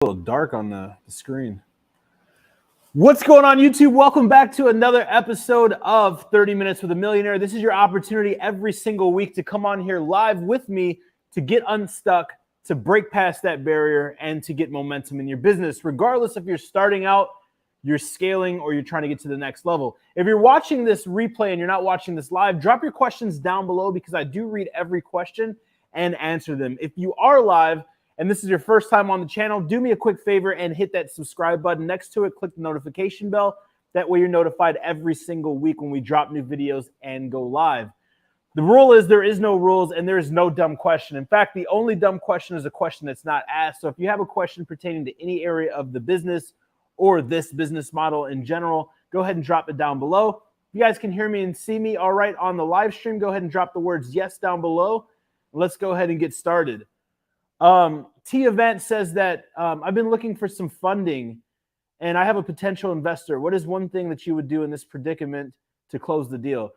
A little dark on the screen. What's going on, YouTube? Welcome back to another episode of 30 Minutes with a Millionaire. This is your opportunity every single week to come on here live with me to get unstuck, to break past that barrier, and to get momentum in your business, regardless if you're starting out, you're scaling, or you're trying to get to the next level. If you're watching this replay and you're not watching this live, drop your questions down below because I do read every question and answer them. If you are live, and this is your first time on the channel, do me a quick favor and hit that subscribe button next to it. Click the notification bell. That way you're notified every single week when we drop new videos and go live. The rule is there is no rules and there is no dumb question. In fact, the only dumb question is a question that's not asked. So if you have a question pertaining to any area of the business or this business model in general, go ahead and drop it down below. If you guys can hear me and see me all right on the live stream, go ahead and drop the words yes down below. Let's go ahead and get started. T Event says that I've been looking for some funding and I have a potential investor. What is one thing that you would do in this predicament to close the deal?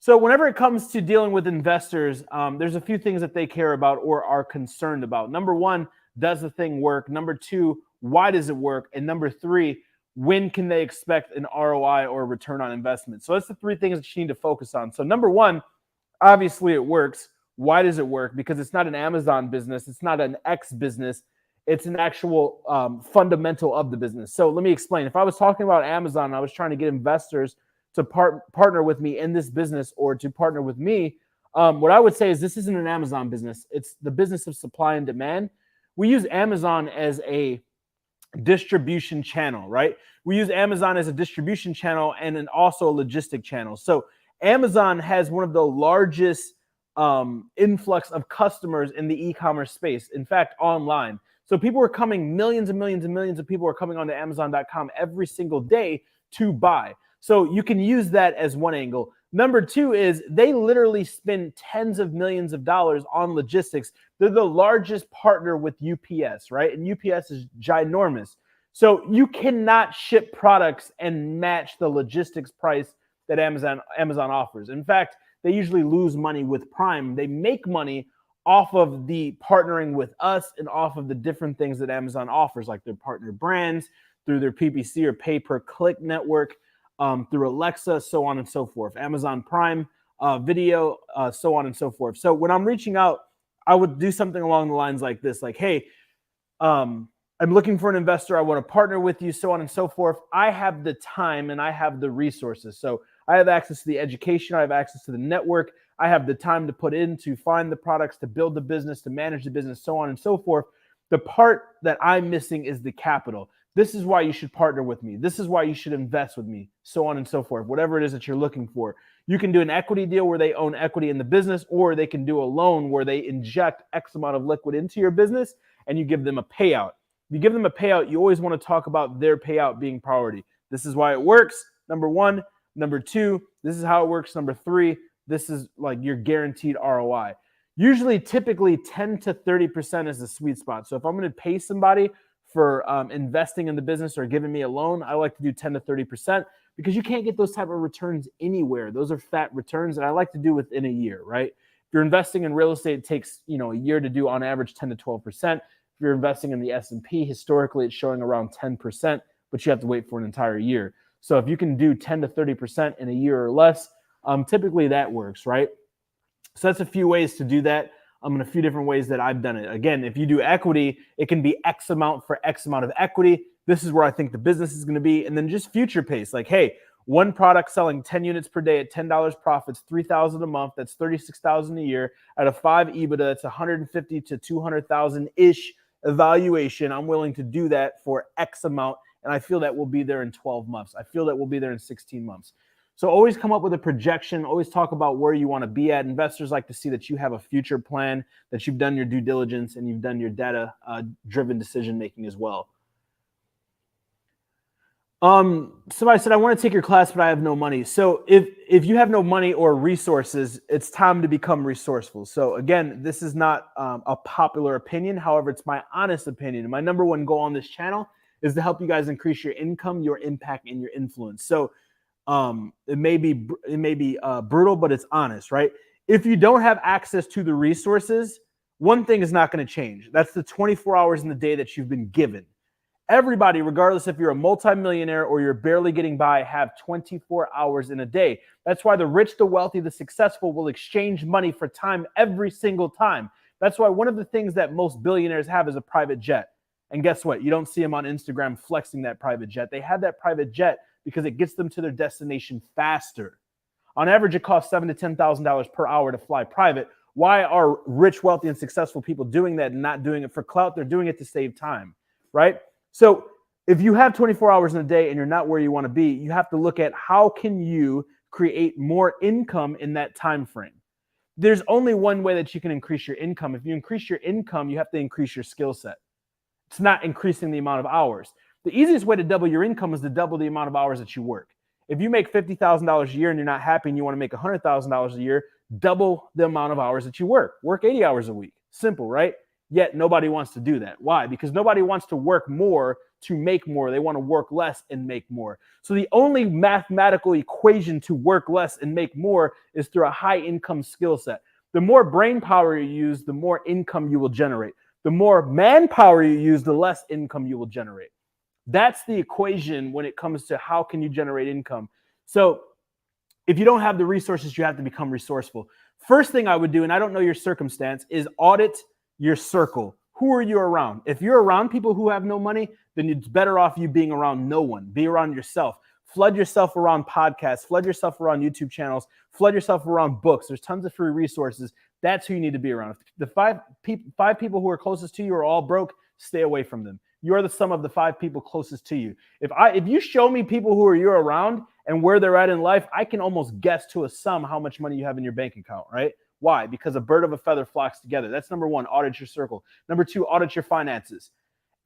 So whenever it comes to dealing with investors, there's a few things that they care about or are concerned about. Number one, does the thing work? Number two, why does it work? And number three, when can they expect an ROI or return on investment? So that's the three things that you need to focus on. So number one, obviously it works. Why does it work? Because it's not an Amazon business. It's not an X business. It's an actual fundamental of the business. So let me explain. If I was talking about Amazon and I was trying to get investors to partner with me in this business or to partner with me, what I would say is this isn't an Amazon business. It's the business of supply and demand. We use Amazon as a distribution channel, right? We use Amazon as a distribution channel and then also a logistic channel. So Amazon has one of the largest influx of customers in the e-commerce space. In fact, online. So people are coming, millions and millions and millions of people are coming onto Amazon.com every single day to buy. So you can use that as one angle. Number two is they literally spend tens of millions of dollars on logistics. They're the largest partner with UPS, right? And UPS is ginormous. So you cannot ship products and match the logistics price that Amazon offers. In fact, they usually lose money with Prime. They make money off of the partnering with us and off of the different things that Amazon offers, like their partner brands, through their PPC or pay-per-click network, through Alexa, so on and so forth. Amazon Prime Video, so on and so forth. So when I'm reaching out, I would do something along the lines like this, like, hey, I'm looking for an investor. I want to partner with you, so on and so forth. I have the time and I have the resources. So I have access to the education. I have access to the network. I have the time to put in to find the products, to build the business, to manage the business, so on and so forth. The part that I'm missing is the capital. This is why you should partner with me. This is why you should invest with me, so on and so forth, whatever it is that you're looking for. You can do an equity deal where they own equity in the business, or they can do a loan where they inject X amount of liquid into your business and you give them a payout. If you give them a payout, you always want to talk about their payout being priority. This is why it works, number one. Number two, this is how it works. Number three, this is like your guaranteed ROI. Usually, typically 10 to 30% is the sweet spot. So if I'm going to pay somebody for investing in the business or giving me a loan, I like to do 10 to 30% because you can't get those type of returns anywhere. Those are fat returns, and I like to do within a year, right? If you're investing in real estate, it takes a year to do on average 10 to 12%. If you're investing in the S&P, historically it's showing around 10%, but you have to wait for an entire year. So if you can do 10 to 30% in a year or less, typically that works, right? So that's a few ways to do that. In a few different ways that I've done it. Again, if you do equity, it can be X amount for X amount of equity. This is where I think the business is going to be. And then just future pace, like, hey, one product selling 10 units per day at $10 profits, $3,000 a month. That's $36,000 a year. At a 5 EBITDA, it's 150 to 200,000-ish evaluation. I'm willing to do that for X amount. And I feel that we'll be there in 12 months. I feel that we'll be there in 16 months. So always come up with a projection. Always talk about where you want to be at. Investors like to see that you have a future plan, that you've done your due diligence, and you've done your data-driven decision-making as well. Somebody said, I want to take your class, but I have no money. So if you have no money or resources, it's time to become resourceful. So again, this is not a popular opinion. However, it's my honest opinion. And my number one goal on this channel is to help you guys increase your income, your impact, and your influence. So it may be brutal, but it's honest, right? If you don't have access to the resources, one thing is not going to change. That's the 24 hours in the day that you've been given. Everybody, regardless if you're a multimillionaire or you're barely getting by, have 24 hours in a day. That's why the rich, the wealthy, the successful will exchange money for time every single time. That's why one of the things that most billionaires have is a private jet. And guess what? You don't see them on Instagram flexing that private jet. They have that private jet because it gets them to their destination faster. On average, it costs $7,000 to $10,000 per hour to fly private. Why are rich, wealthy, and successful people doing that and not doing it for clout? They're doing it to save time, right? So if you have 24 hours in a day and you're not where you want to be, you have to look at how can you create more income in that time frame. There's only one way that you can increase your income. If you increase your income, you have to increase your skill set. It's not increasing the amount of hours. The easiest way to double your income is to double the amount of hours that you work. If you make $50,000 a year and you're not happy and you want to make $100,000 a year, double the amount of hours that you work. Work 80 hours a week. Simple, right? Yet nobody wants to do that. Why? Because nobody wants to work more to make more. They want to work less and make more. So the only mathematical equation to work less and make more is through a high income skill set. The more brain power you use, the more income you will generate. The more manpower you use, the less income you will generate. That's the equation when it comes to how can you generate income. So if you don't have the resources, you have to become resourceful. First thing I would do, and I don't know your circumstance, is audit your circle. Who are you around? If you're around people who have no money, then it's better off you being around no one. Be around yourself. Flood yourself around podcasts. Flood yourself around YouTube channels. Flood yourself around books. There's tons of free resources. That's who you need to be around. If the five people who are closest to you are all broke, stay away from them. You are the sum of the 5 people closest to you. If you show me people who are you're around and where they're at in life, I can almost guess to a sum how much money you have in your bank account, right? Why? Because a bird of a feather flocks together. That's number 1, audit your circle. Number 2, audit your finances.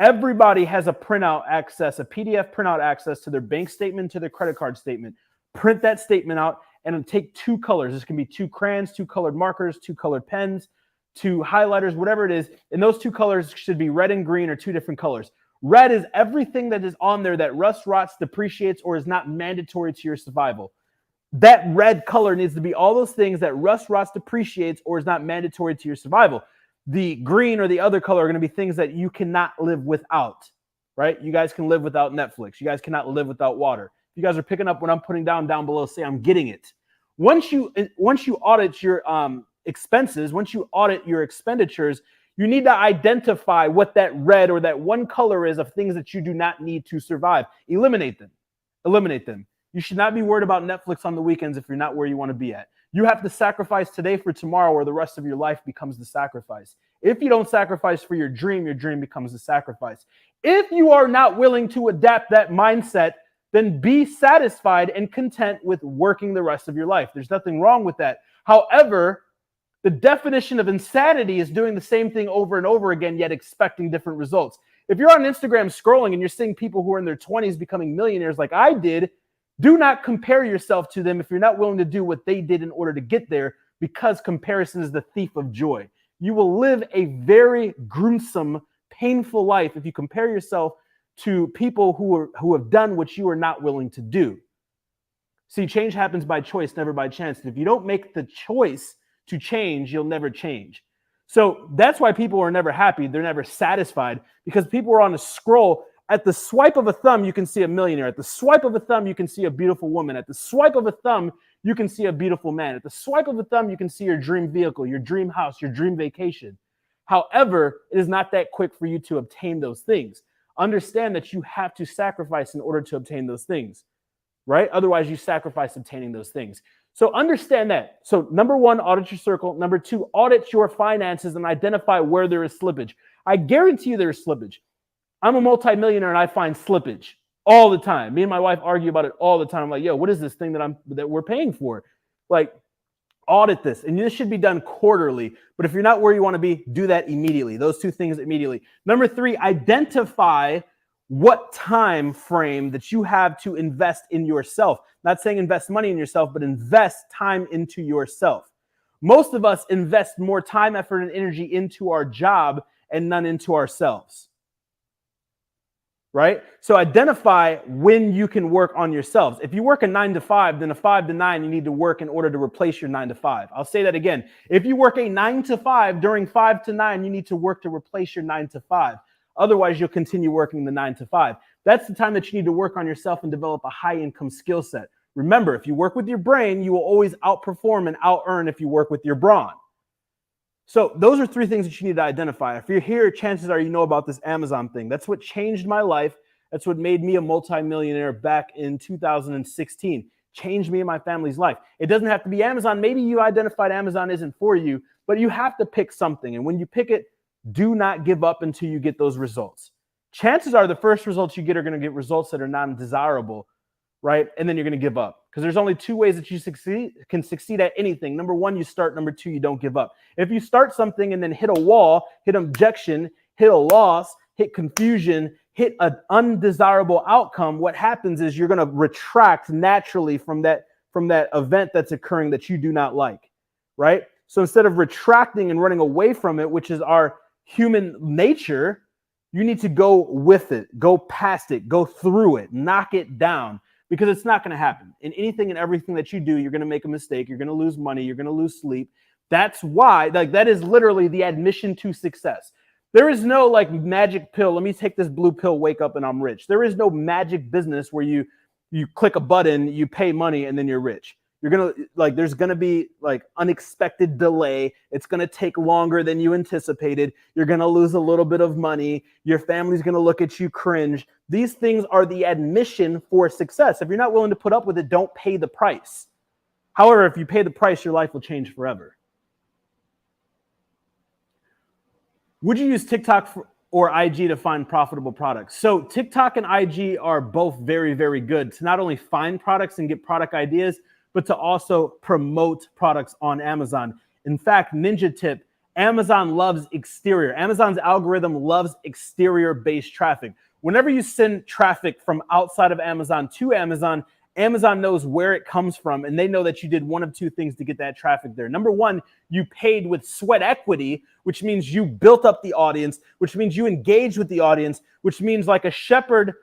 Everybody has a printout access, a PDF printout access to their bank statement, to their credit card statement. Print that statement out and take 2 colors. This can be 2 crayons, 2 colored markers, 2 colored pens, 2 highlighters, whatever it is. And those 2 colors should be red and green or 2 different colors. Red is everything that is on there that rusts, rots, depreciates, or is not mandatory to your survival. That red color needs to be all those things that rust, rots, depreciates, or is not mandatory to your survival. The green or the other color are going to be things that you cannot live without, right? You guys can live without Netflix. You guys cannot live without water. You guys are picking up what I'm putting down below. Say I'm getting it. Once you audit your expenses, once you audit your expenditures, you need to identify what that red or that one color is of things that you do not need to survive. Eliminate them. Eliminate them. You should not be worried about Netflix on the weekends if you're not where you want to be at. You have to sacrifice today for tomorrow, or the rest of your life becomes the sacrifice. If you don't sacrifice for your dream becomes the sacrifice. If you are not willing to adapt that mindset, then be satisfied and content with working the rest of your life. There's nothing wrong with that. However, the definition of insanity is doing the same thing over and over again, yet expecting different results. If you're on Instagram scrolling and you're seeing people who are in their 20s becoming millionaires like I did, do not compare yourself to them if you're not willing to do what they did in order to get there, because comparison is the thief of joy. You will live a very gruesome, painful life if you compare yourself to people who have done what you are not willing to do. See, change happens by choice, never by chance. And if you don't make the choice to change, you'll never change. So that's why people are never happy. They're never satisfied, because people are on a scroll. At the swipe of a thumb, you can see a millionaire. At the swipe of a thumb, you can see a beautiful woman. At the swipe of a thumb, you can see a beautiful man. At the swipe of a thumb, you can see your dream vehicle, your dream house, your dream vacation. However, it is not that quick for you to obtain those things. Understand that you have to sacrifice in order to obtain those things, right? Otherwise, you sacrifice obtaining those things. So understand that. So number 1, audit your circle. Number 2, audit your finances and identify where there is slippage. I guarantee you there is slippage. I'm a multimillionaire and I find slippage all the time. Me and my wife argue about it all the time. I'm like, yo, what is this thing that we're paying for? Like, audit this. And this should be done quarterly. But if you're not where you want to be, do that immediately. Those 2 things immediately. Number 3, identify what time frame that you have to invest in yourself. Not saying invest money in yourself, but invest time into yourself. Most of us invest more time, effort, and energy into our job and none into ourselves. Right? So identify when you can work on yourselves. If you work a 9 to 5, then a 5 to 9, you need to work in order to replace your 9 to 5. I'll say that again. If you work a 9 to 5, during 5 to 9, you need to work to replace your 9 to 5. Otherwise, you'll continue working the 9 to 5. That's the time that you need to work on yourself and develop a high income skill set. Remember, if you work with your brain, you will always outperform and out-earn if you work with your brawn. So those are 3 things that you need to identify. If you're here, chances are you know about this Amazon thing. That's what changed my life. That's what made me a multimillionaire back in 2016. Changed me and my family's life. It doesn't have to be Amazon. Maybe you identified Amazon isn't for you, but you have to pick something. And when you pick it, do not give up until you get those results. Chances are the first results you get are going to get results that are non-desirable, right? And then you're going to give up. Because there's only 2 ways that you can succeed at anything. Number 1, you start. Number 2, you don't give up. If you start something and then hit a wall, hit objection, hit a loss, hit confusion, hit an undesirable outcome, what happens is you're going to retract naturally from that event that's occurring that you do not like, right? So instead of retracting and running away from it, which is our human nature, you need to go with it, go past it, go through it, knock it down, because it's not going to happen. In anything and everything that you do, you're going to make a mistake. You're going to lose money. You're going to lose sleep. That's why, that is literally the admission to success. There is no magic pill. Let me take this blue pill, wake up and I'm rich. There is no magic business where you click a button, you pay money, and then you're rich. You're going to there's going to be unexpected delay. It's going to take longer than you anticipated. You're going to lose a little bit of money. Your family's going to look at you cringe. These things are the admission for success. If you're not willing to put up with it, don't pay the price. However, if you pay the price, your life will change forever. Would you use TikTok or IG to find profitable products? So TikTok and IG are both very, very good to not only find products and get product ideas, but to also promote products on Amazon. In fact, ninja tip, Amazon loves exterior. Amazon's algorithm loves exterior-based traffic. Whenever you send traffic from outside of Amazon to Amazon, Amazon knows where it comes from, and they know that you did one of 2 things to get that traffic there. Number 1, you paid with sweat equity, which means you built up the audience, which means you engaged with the audience, which means like a shepherd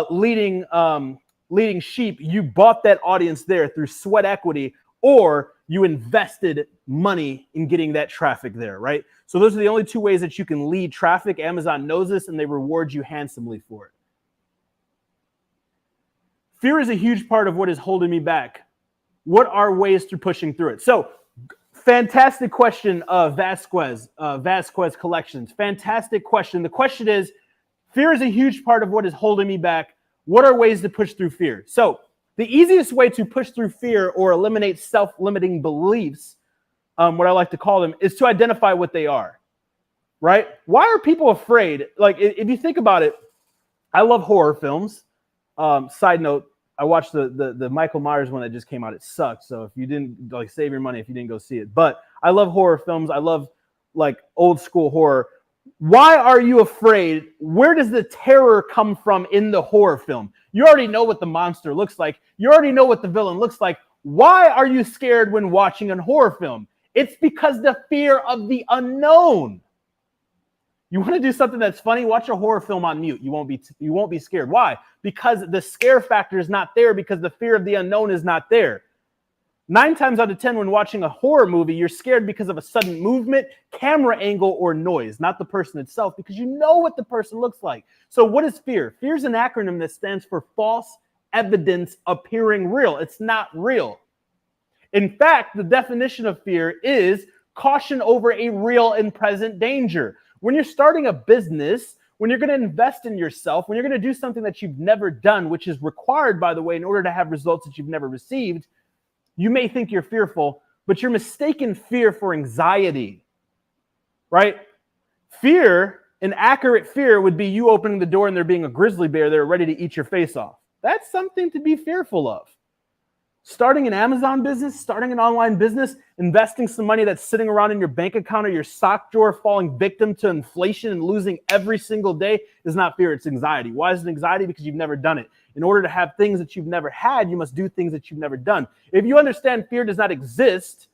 leading sheep, you bought that audience there through sweat equity, or you invested money in getting that traffic there, right? So those are the only 2 ways that you can lead traffic. Amazon knows this, and they reward you handsomely for it. Fear is a huge part of what is holding me back. What are ways through pushing through it? So, fantastic question, Vasquez Collections. Fantastic question. The question is, fear is a huge part of what is holding me back. What are ways to push through fear? So, the easiest way to push through fear or eliminate self-limiting beliefs, what I like to call them, is to identify what they are, right? Why are people afraid? If you think about it, I love horror films. Side note, I watched the Michael Myers one that just came out. It sucked. So if you didn't save your money if you didn't go see it. But I love horror films. I love old school horror. Why are you afraid? Where does the terror come from in the horror film? You already know what the monster looks like. You already know what the villain looks like. Why are you scared when watching a horror film? It's because the fear of the unknown. You want to do something that's funny? Watch a horror film on mute. You won't be scared. Why? Because the scare factor is not there, because the fear of the unknown is not there. 9 times out of 10, when watching a horror movie, you're scared because of a sudden movement, camera angle, or noise, not the person itself, because you know what the person looks like. So what is fear? Fear is an acronym that stands for false evidence appearing real. It's not real. In fact, the definition of fear is caution over a real and present danger. When you're starting a business, when you're going to invest in yourself, when you're going to do something that you've never done, which is required, by the way, in order to have results that you've never received, you may think you're fearful, but you're mistaking fear for anxiety, right? Fear, an accurate fear, would be you opening the door and there being a grizzly bear there ready to eat your face off. That's something to be fearful of. Starting an Amazon business, starting an online business, investing some money that's sitting around in your bank account or your sock drawer, falling victim to inflation and losing every single day is not fear, it's anxiety. Why is it anxiety? Because you've never done it. In order to have things that you've never had, you must do things that you've never done. If you understand fear does not exist,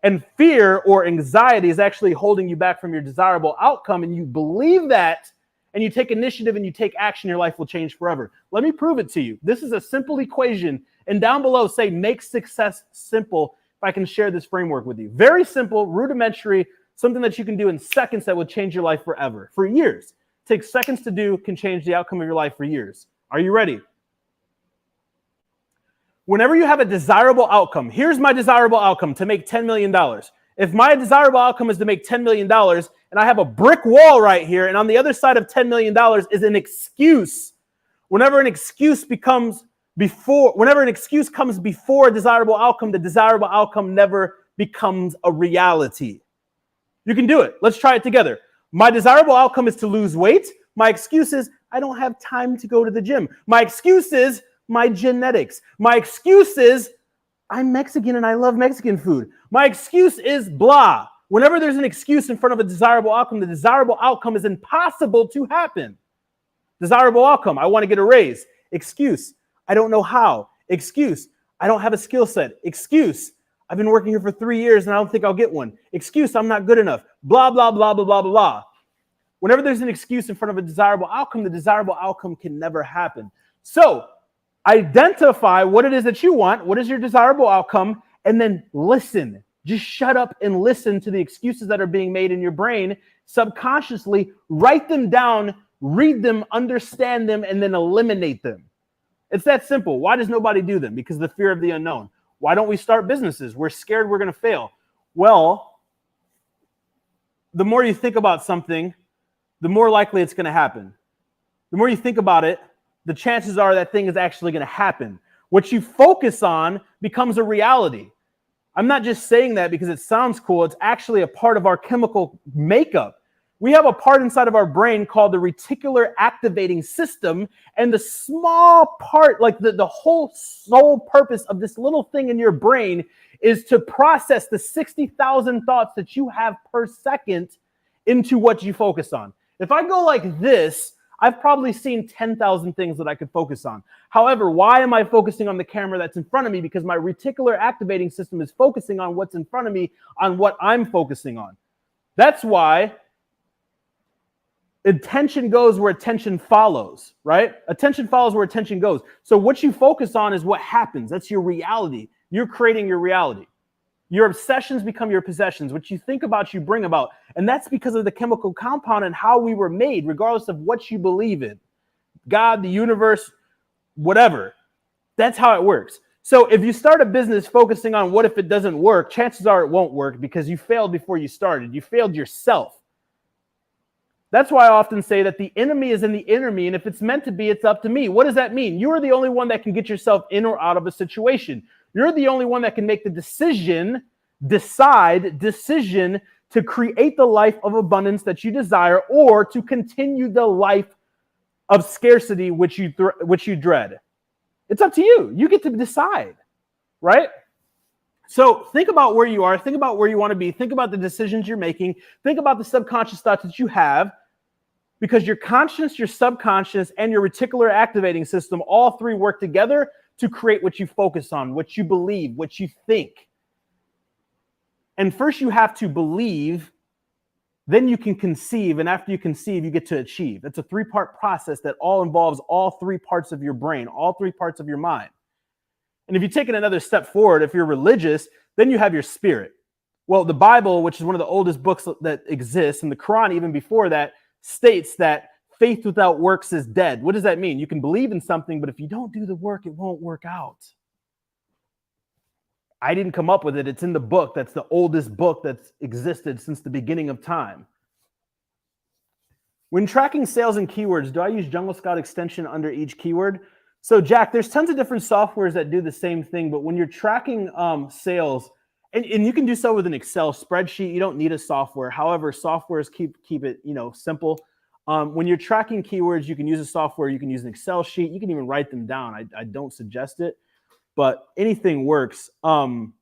and fear or anxiety is actually holding you back from your desirable outcome, and you believe that, and you take initiative and you take action, your life will change forever. Let me prove it to you. This is a simple equation. And down below, say, make success simple, if I can share this framework with you. Very simple, rudimentary, something that you can do in seconds that will change your life forever, for years. takes seconds to do, can change the outcome of your life for years. Are you ready? Whenever you have a desirable outcome, here's my desirable outcome, to make $10 million. If my desirable outcome is to make $10 million and I have a brick wall right here, and on the other side of $10 million is an excuse, whenever an excuse comes before a desirable outcome, the desirable outcome never becomes a reality. You can do it. Let's try it together. My desirable outcome is to lose weight. My excuse is I don't have time to go to the gym. My excuse is my genetics. My excuse is I'm Mexican and I love Mexican food. My excuse is blah. Whenever there's an excuse in front of a desirable outcome, the desirable outcome is impossible to happen. Desirable outcome, I want to get a raise. Excuse, I don't know how. Excuse, I don't have a skill set. Excuse, I've been working here for 3 years and I don't think I'll get one. Excuse, I'm not good enough. Blah, blah, blah, blah, blah, blah, blah. Whenever there's an excuse in front of a desirable outcome, the desirable outcome can never happen. So identify what it is that you want, what is your desirable outcome, and then listen. Just shut up and listen to the excuses that are being made in your brain. Subconsciously, write them down, read them, understand them, and then eliminate them. It's that simple. Why does nobody do them? Because of the fear of the unknown. Why don't we start businesses? We're scared we're going to fail. Well, the more you think about something, the more likely it's going to happen. The more you think about it, the chances are that thing is actually going to happen. What you focus on becomes a reality. I'm not just saying that because it sounds cool. It's actually a part of our chemical makeup. We have a part inside of our brain called the reticular activating system, and the small part, like the whole sole purpose of this little thing in your brain is to process the 60,000 thoughts that you have per second into what you focus on. If I go like this, I've probably seen 10,000 things that I could focus on. However, why am I focusing on the camera that's in front of me? Because my reticular activating system is focusing on what's in front of me, on what I'm focusing on. That's why attention goes where attention follows, right? Attention follows where attention goes. So what you focus on is what happens. That's your reality. You're creating your reality. Your obsessions become your possessions. What you think about, you bring about. And that's because of the chemical compound and how we were made, regardless of what you believe in. God, the universe, whatever. That's how it works. So if you start a business focusing on what if it doesn't work, chances are it won't work because you failed before you started. You failed yourself. That's why I often say that the enemy is in the inner me, and if it's meant to be, it's up to me. What does that mean? You are the only one that can get yourself in or out of a situation. You're the only one that can make the decision to create the life of abundance that you desire, or to continue the life of scarcity which you dread. It's up to you. You get to decide, right? So think about where you are. Think about where you want to be. Think about the decisions you're making. Think about the subconscious thoughts that you have, because your conscious, your subconscious, and your reticular activating system, all three work together to create what you focus on, what you believe, what you think. And first you have to believe, then you can conceive, and after you conceive, you get to achieve. It's a three-part process that all involves all three parts of your brain, all three parts of your mind. And if you take it another step forward, if you're religious, then you have your spirit. Well, the Bible, which is one of the oldest books that exists, and the Quran even before that, states that faith without works is dead. What does that mean? You can believe in something, but if you don't do the work, it won't work out. I didn't come up with it. It's in the book. That's the oldest book that's existed since the beginning of time. When tracking sales and keywords, do I use Jungle Scout extension under each keyword? So Jack, there's tons of different softwares that do the same thing, but when you're tracking sales, and you can do so with an Excel spreadsheet, you don't need a software. However, softwares keep it, simple. When you're tracking keywords, you can use a software, you can use an Excel sheet, you can even write them down. I don't suggest it, but anything works. When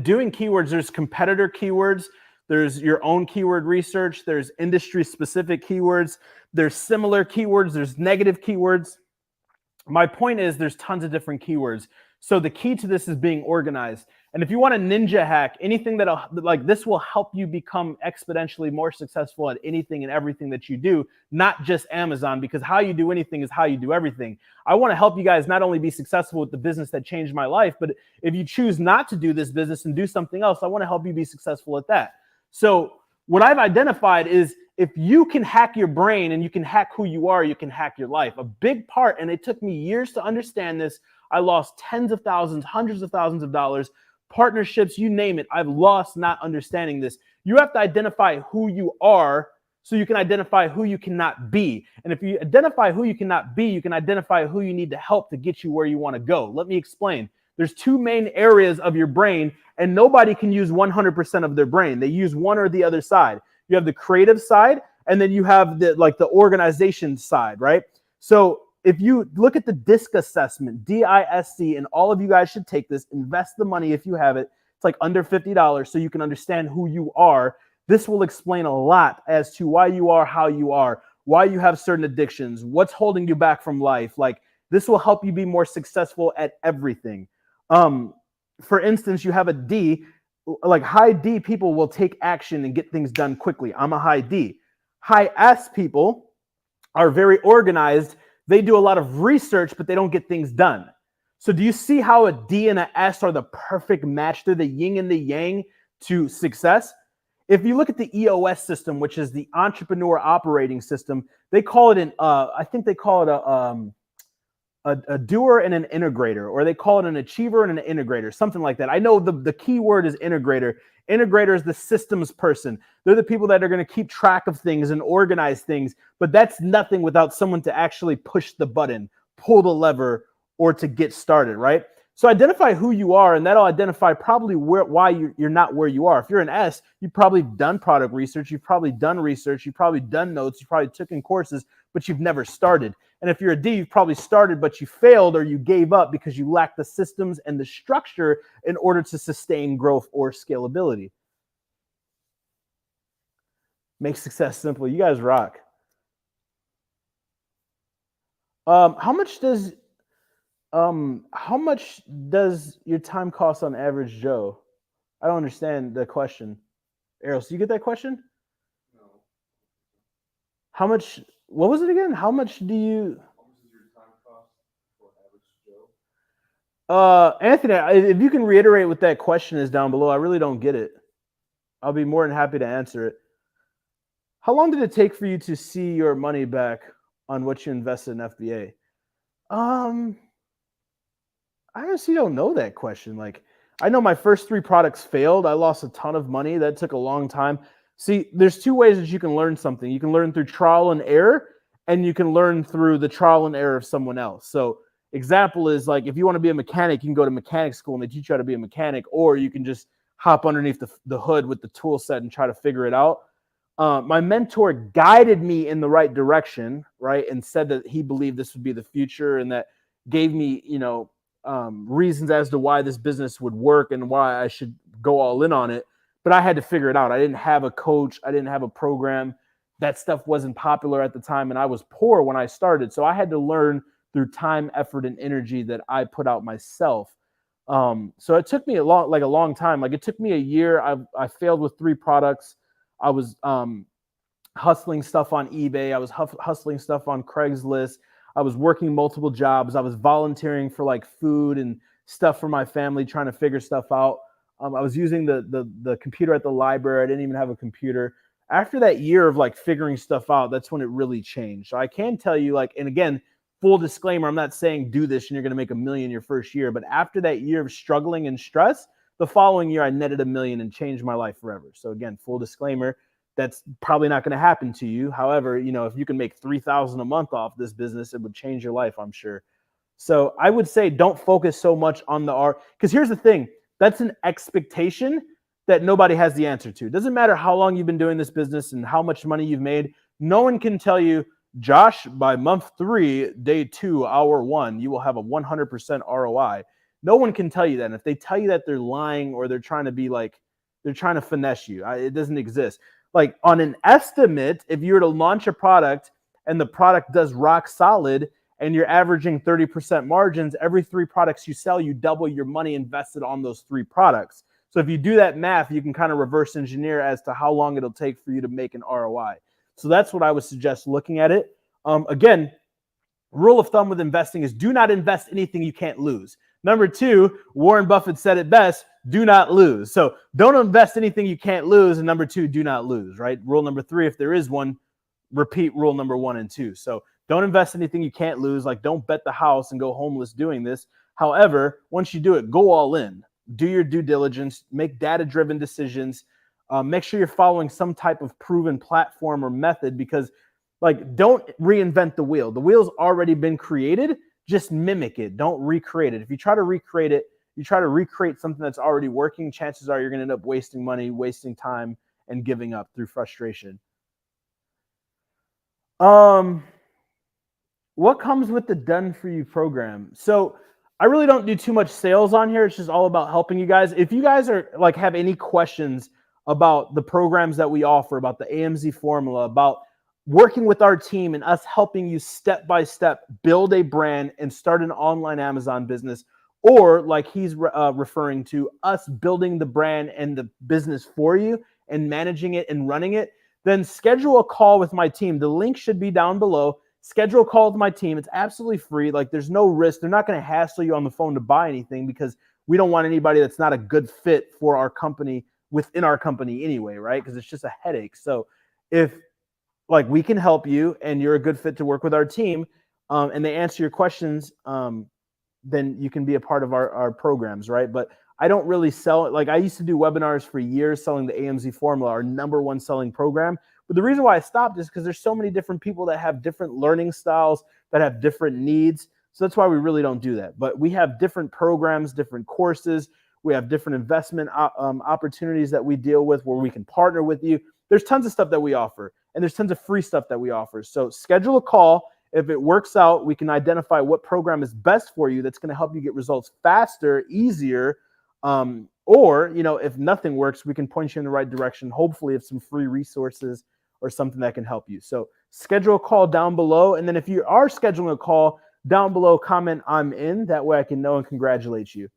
doing keywords, there's competitor keywords, there's your own keyword research, there's industry-specific keywords, there's similar keywords, there's negative keywords. My point is there's tons of different keywords. So the key to this is being organized. And if you want a ninja hack, anything like this will help you become exponentially more successful at anything and everything that you do, not just Amazon, because how you do anything is how you do everything. I want to help you guys not only be successful with the business that changed my life, but if you choose not to do this business and do something else, I want to help you be successful at that. So what I've identified is if you can hack your brain and you can hack who you are, you can hack your life. A big part, and it took me years to understand this. I lost tens of thousands, hundreds of thousands of dollars, partnerships, you name it. I've lost not understanding this. You have to identify who you are so you can identify who you cannot be. And if you identify who you cannot be, you can identify who you need to help to get you where you want to go. Let me explain. There's two main areas of your brain, and nobody can use 100% of their brain. They use one or the other side. You have the creative side, and then you have the organization side, right? So if you look at the DISC assessment, DISC, and all of you guys should take this, invest the money if you have it. It's like under $50 so you can understand who you are. This will explain a lot as to why you are how you are, why you have certain addictions, what's holding you back from life. Like, this will help you be more successful at everything. For instance, you have a D, like high D people will take action and get things done quickly. I'm a high D. High S people are very organized. They do a lot of research, but they don't get things done. So do you see how a D and an S are the perfect match? They're the yin and the yang to success. If you look at the EOS system, which is the entrepreneur operating system, they call it I think they call it a doer and an integrator, or they call it an achiever and an integrator, something like that. I know the key word is integrator. Integrator is the systems person. They're the people that are going to keep track of things and organize things, but that's nothing without someone to actually push the button, pull the lever, or to get started, right? So identify who you are, and that'll identify probably why you're not where you are. If you're an S, you've probably done product research, you've probably done research, you've probably done notes, you've probably taken courses, but you've never started. And if you're a D, you've probably started, but you failed or you gave up because you lack the systems and the structure in order to sustain growth or scalability. Make success simple. You guys rock. How much does your time cost on average, Joe? I don't understand the question. Errol, do you get that question? No. How much? What was it again? How much do you? How much is your time cost for average Joe? Anthony, if you can reiterate what that question is down below, I really don't get it. I'll be more than happy to answer it. How long did it take for you to see your money back on what you invested in FBA? I honestly don't know that question. Like, I know my first 3 products failed. I lost a ton of money. That took a long time. See, there's 2 ways that you can learn something. You can learn through trial and error, and you can learn through the trial and error of someone else. So example is, like, if you want to be a mechanic, you can go to mechanic school and they teach you how to be a mechanic, or you can just hop underneath the hood with the tool set and try to figure it out. My mentor guided me in the right direction, right? And said that he believed this would be the future, and that gave me, reasons as to why this business would work and why I should go all in on it. But I had to figure it out. I didn't have a coach. I didn't have a program. That stuff wasn't popular at the time, and I was poor when I started. So I had to learn through time, effort, and energy that I put out myself. So it took me a long time. Like, it took me a year. I failed with 3 products. I was hustling stuff on eBay. I was hustling stuff on Craigslist. I was working multiple jobs. I was volunteering for like food and stuff for my family, trying to figure stuff out. I was using the computer at the library. I didn't even have a computer. After that year of like figuring stuff out, that's when it really changed. So I can tell you, like, and again, full disclaimer, I'm not saying do this and you're going to make $1 million your first year, but after that year of struggling and stress, the following year I netted $1 million and changed my life forever. So again, full disclaimer, that's probably not going to happen to you. However, if you can make $3,000 a month off this business, it would change your life, I'm sure. So I would say don't focus so much on the R, because here's the thing. That's an expectation that nobody has the answer to. It doesn't matter how long you've been doing this business and how much money you've made. No one can tell you, Josh, by month 3, day 2, hour 1, you will have a 100% ROI. No one can tell you that. And if they tell you that, they're lying, or they're trying to finesse you. It doesn't exist. Like, on an estimate, if you were to launch a product and the product does rock solid and you're averaging 30% margins, every 3 products you sell, you double your money invested on those 3 products. So if you do that math, you can kind of reverse engineer as to how long it'll take for you to make an ROI. So that's what I would suggest looking at it. Again, rule of thumb with investing is do not invest anything you can't lose. Number 2, Warren Buffett said it best, do not lose. So don't invest anything you can't lose. And number 2, do not lose, right? Rule number 3, if there is one, repeat rule number 1 and 2. So don't invest anything you can't lose. Like, don't bet the house and go homeless doing this. However, once you do it, go all in. Do your due diligence, make data-driven decisions. Make sure you're following some type of proven platform or method, because like, don't reinvent the wheel. The wheel's already been created. Just mimic it. Don't recreate it. If you try to recreate it, you try to recreate something that's already working, chances are you're going to end up wasting money, wasting time, and giving up through frustration. What comes with the Done For You program? So I really don't do too much sales on here. It's just all about helping you guys. If you guys are like, have any questions about the programs that we offer, about the AMZ formula, about working with our team and us helping you step by step build a brand and start an online Amazon business, or like he's referring to, us building the brand and the business for you and managing it and running it, then schedule a call with my team. The link should be down below. Schedule a call with my team. It's absolutely free. Like, there's no risk. They're not going to hassle you on the phone to buy anything, because we don't want anybody that's not a good fit for our company within our company anyway, right? Because it's just a headache. So if like we can help you and you're a good fit to work with our team, and they answer your questions, then you can be a part of our programs, right? But I don't really sell it. Like, I used to do webinars for years selling the AMZ formula, our #1 selling program. But the reason why I stopped is because there's so many different people that have different learning styles, that have different needs. So that's why we really don't do that. But we have different programs, different courses. We have different investment opportunities that we deal with where we can partner with you. There's tons of stuff that we offer, and there's tons of free stuff that we offer. So schedule a call. If it works out, we can identify what program is best for you that's going to help you get results faster, easier. Or, you know, if nothing works, we can point you in the right direction. Hopefully, it's some free resources or something that can help you. So schedule a call down below. And then if you are scheduling a call, down below, comment "I'm in." That way I can know and congratulate you.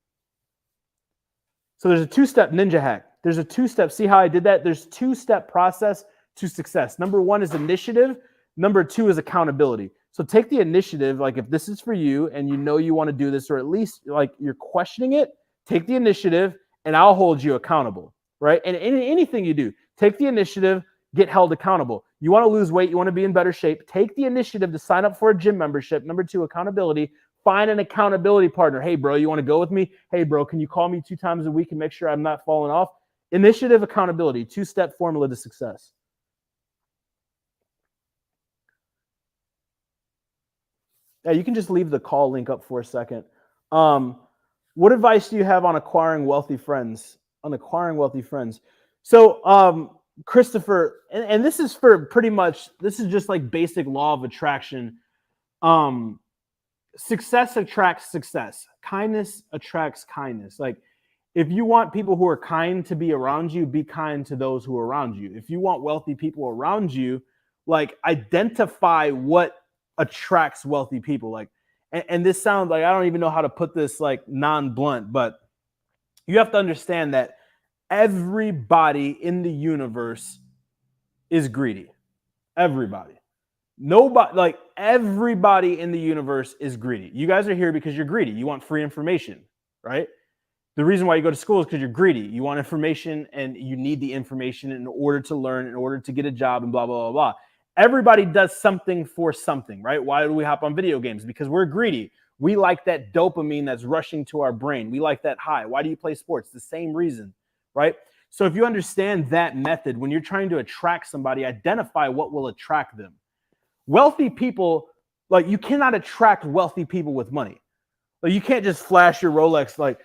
So there's a 2-step ninja hack. There's a 2-step. See how I did that? There's 2-step process to success. Number 1 is initiative. Number 2 is accountability. So take the initiative. Like, if this is for you and you know you want to do this, or at least like you're questioning it, take the initiative and I'll hold you accountable, right? And in anything you do, take the initiative, get held accountable. You want to lose weight, you want to be in better shape, take the initiative to sign up for a gym membership. Number 2, accountability. Find an accountability partner. Hey, bro, you want to go with me? Hey, bro, can you call me 2 times a week and make sure I'm not falling off? Initiative, accountability, 2-step formula to success. Yeah, you can just leave the call link up for a second. What advice do you have on acquiring wealthy friends? So, Christopher, and this is for pretty much, this is just like basic law of attraction. Success attracts success. Kindness attracts kindness. Like, if you want people who are kind to be around you, be kind to those who are around you. If you want wealthy people around you, like, identify what attracts wealthy people. Like, and this sounds like, I don't even know how to put this like non-blunt, but you have to understand that everybody in the universe is greedy. Everybody. Nobody, like, everybody in the universe is greedy. You guys are here because you're greedy. You want free information, right? The reason why you go to school is because you're greedy. You want information and you need the information in order to learn, in order to get a job, and blah, blah, blah, blah. Everybody does something for something, right? Why do we hop on video games? Because we're greedy. We like that dopamine that's rushing to our brain. We like that high. Why do you play sports? The same reason, right? So if you understand that method, when you're trying to attract somebody, identify what will attract them. Wealthy people, like, you cannot attract wealthy people with money. Like, you can't just flash your Rolex, like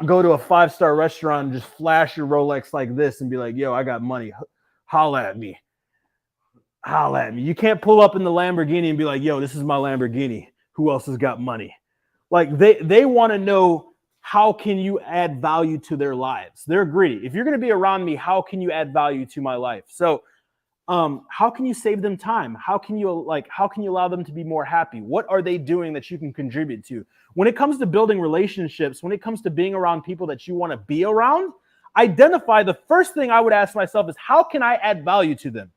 go to a 5-star restaurant and just flash your Rolex like this and be like, yo, I got money. Holla at me. Holla at me. You can't pull up in the Lamborghini and be like, yo, this is my Lamborghini. Who else has got money? Like, they want to know, how can you add value to their lives? They're greedy. If you're going to be around me, how can you add value to my life? So how can you save them time? How can you allow them to be more happy? What are they doing that you can contribute to? When it comes to building relationships, when it comes to being around people that you want to be around, identify, the first thing I would ask myself is, how can I add value to them?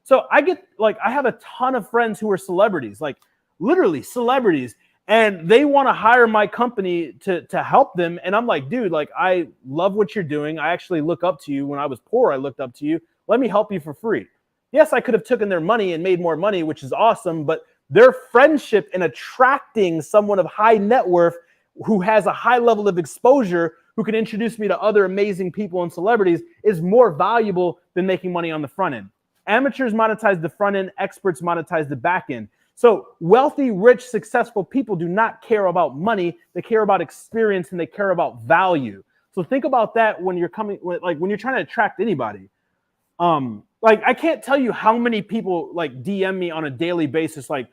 So I have a ton of friends who are celebrities, like literally celebrities. And they want to hire my company to help them. And I'm like, dude, like, I love what you're doing. I actually look up to you. When I was poor, I looked up to you. Let me help you for free. Yes, I could have taken their money and made more money, which is awesome. But their friendship in attracting someone of high net worth who has a high level of exposure, who can introduce me to other amazing people and celebrities, is more valuable than making money on the front end. Amateurs monetize the front end. Experts monetize the back end. So wealthy, rich, successful people do not care about money. They care about experience and they care about value. So think about that when you're when you're trying to attract anybody. Like, I can't tell you how many people like DM me on a daily basis, like,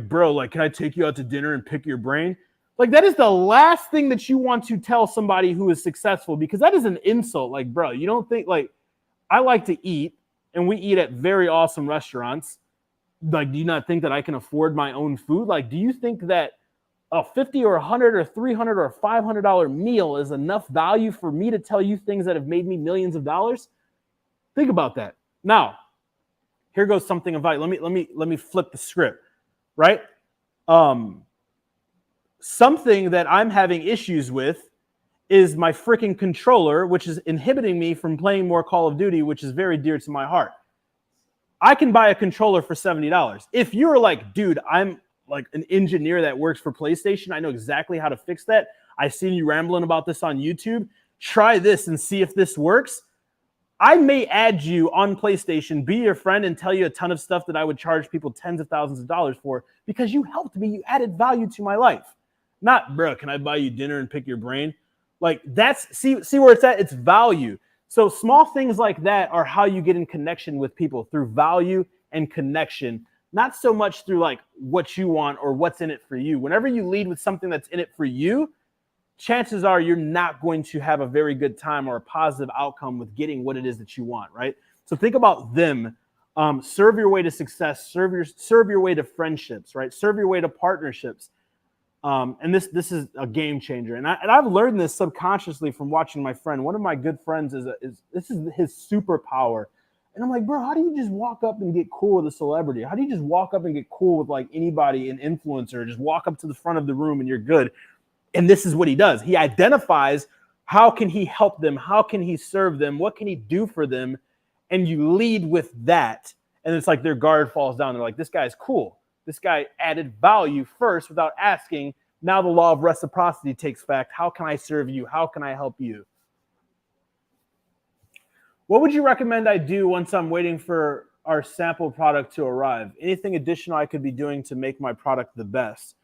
bro, like, can I take you out to dinner and pick your brain? Like, that is the last thing that you want to tell somebody who is successful, because that is an insult. Like, bro, you don't think, like, I like to eat and we eat at very awesome restaurants. Like, do you not think that I can afford my own food? Like, do you think that a $50 or $100 or $300 or $500 meal is enough value for me to tell you things that have made me millions of dollars? Think about that. Now, here goes something of value. Let me flip the script, right? Something that I'm having issues with is my freaking controller, which is inhibiting me from playing more Call of Duty, which is very dear to my heart. I can buy a controller for $70. If you're like, dude, I'm like an engineer that works for PlayStation, I know exactly how to fix that. I've seen you rambling about this on YouTube. Try this and see if this works. I may add you on PlayStation, be your friend, and tell you a ton of stuff that I would charge people tens of thousands of dollars for, because you helped me. You added value to my life. Not, bro, can I buy you dinner and pick your brain? Like, that's, see where it's at? It's value. So small things like that are how you get in connection with people, through value and connection, not so much through like what you want or what's in it for you. Whenever you lead with something that's in it for you, chances are you're not going to have a very good time or a positive outcome with getting what it is that you want, right? So think about them. Serve your way to success. Serve your way to friendships, right? Serve your way to partnerships. And this is a game changer. And I've learned this subconsciously from watching my friend. One of my good friends this is his superpower. And I'm like, bro, how do you just walk up and get cool with a celebrity? How do you just walk up and get cool with like anybody, an influencer? Just walk up to the front of the room and you're good. And this is what he does. He identifies how can he help them? How can he serve them? What can he do for them? And you lead with that. And it's like their guard falls down. They're like, this guy's cool. This guy added value first without asking. Now the law of reciprocity takes effect. How can I serve you? How can I help you? What would you recommend I do once I'm waiting for our sample product to arrive? Anything additional I could be doing to make my product the best?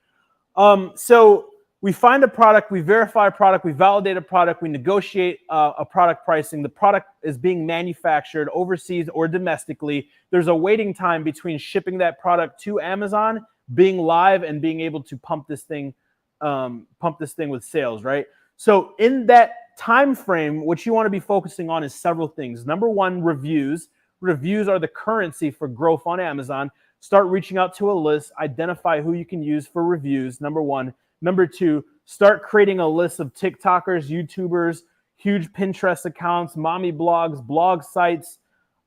So we find a product, we verify a product, we validate a product, we negotiate a product pricing. The product is being manufactured overseas or domestically. There's a waiting time between shipping that product to Amazon, being live, and being able to pump this thing with sales, right? So in that time frame, what you want to be focusing on is several things. Number one, reviews. Reviews are the currency for growth on Amazon. Start reaching out to a list, identify who you can use for reviews, number one. Number two, start creating a list of TikTokers, YouTubers, huge Pinterest accounts, mommy blogs, blog sites,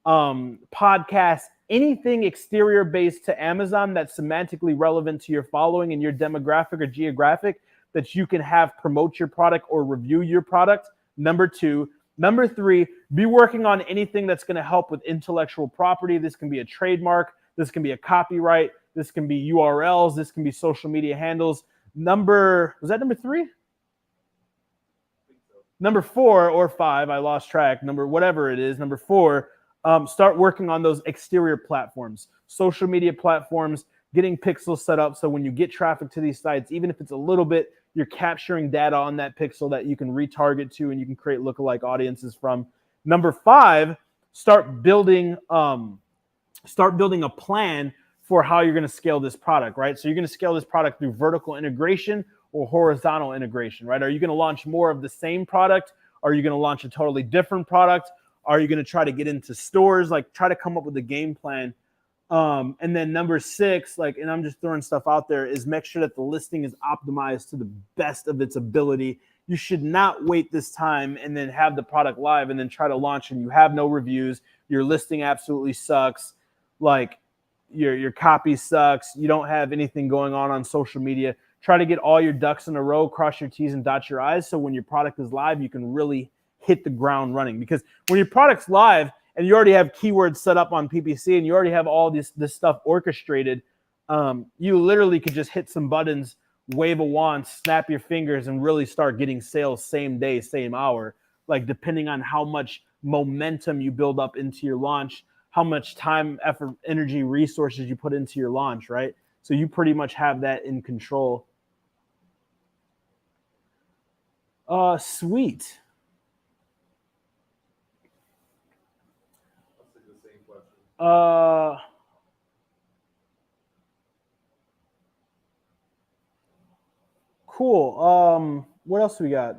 podcasts, anything exterior based to Amazon that's semantically relevant to your following and your demographic or geographic that you can have promote your product or review your product. Number two. Number three, be working on anything that's going to help with intellectual property. This can be a trademark. This can be a copyright. This can be URLs. This can be social media handles. Was that number three? Number 4 or 5, I lost track. Whatever it is, number 4, start working on those exterior platforms, social media platforms, getting pixels set up so when you get traffic to these sites, even if it's a little bit, you're capturing data on that pixel that you can retarget to and you can create lookalike audiences from. Number 5, start building a plan for how you're going to scale this product, right? So you're going to scale this product through vertical integration or horizontal integration, right? Are you going to launch more of the same product? Are you going to launch a totally different product? Are you going to try to get into stores? Like, try to come up with a game plan. And then number 6, and I'm just throwing stuff out there, is make sure that the listing is optimized to the best of its ability. You should not wait this time and then have the product live and then try to launch and you have no reviews. Your listing absolutely sucks. your copy sucks, you don't have anything going on social media, try to get all your ducks in a row, cross your T's and dot your I's, so when your product is live, you can really hit the ground running. Because when your product's live and you already have keywords set up on PPC and you already have all this stuff orchestrated, you literally could just hit some buttons, wave a wand, snap your fingers, and really start getting sales same day, same hour, like depending on how much momentum you build up into your launch, how much time, effort, energy, resources you put into your launch, right? So you pretty much have that in control. Sweet. Cool. What else we got?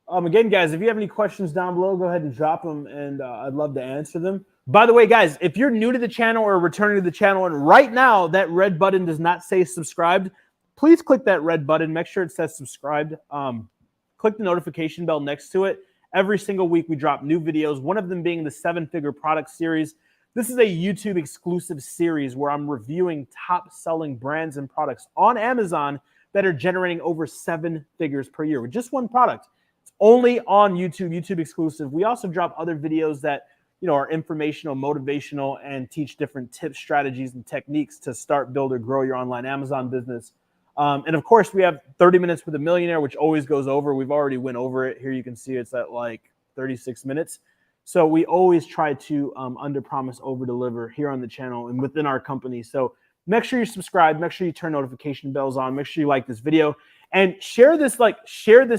Again, guys, if you have any questions down below, go ahead and drop them, and I'd love to answer them. By the way, guys, if you're new to the channel or returning to the channel, and right now that red button does not say subscribed, please click that red button. Make sure it says subscribed. Click the notification bell next to it. Every single week we drop new videos, one of them being the 7-figure product series. This is a YouTube exclusive series where I'm reviewing top-selling brands and products on Amazon that are generating over 7 figures per year with just one product. It's only on YouTube, YouTube exclusive. We also drop other videos that are informational, motivational, and teach different tips, strategies, and techniques to start, build, or grow your online Amazon business. And of course, we have 30 minutes with a millionaire, which always goes over. We've already went over it. Here you can see it's at like 36 minutes. So we always try to under promise, over deliver here on the channel and within our company. So make sure you subscribe. Make sure you turn notification bells on. Make sure you like this video and share this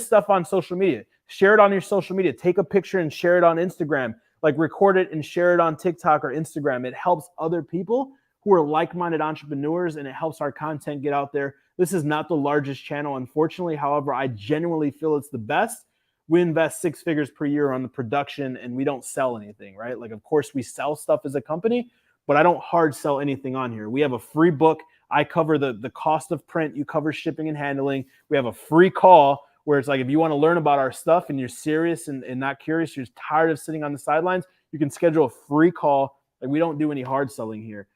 stuff on social media. Share it on your social media. Take a picture and share it on Instagram. Like record it and share it on TikTok or Instagram. It helps other people who are like-minded entrepreneurs, and it helps our content get out there. This is not the largest channel, unfortunately. However, I genuinely feel it's the best. We invest 6 figures per year on the production, and we don't sell anything, right? Like, of course, we sell stuff as a company, but I don't hard sell anything on here. We have a free book. I cover the cost of print. You cover shipping and handling. We have a free call where it's like, if you want to learn about our stuff and you're serious and not curious, you're just tired of sitting on the sidelines, you can schedule a free call. Like, we don't do any hard selling here.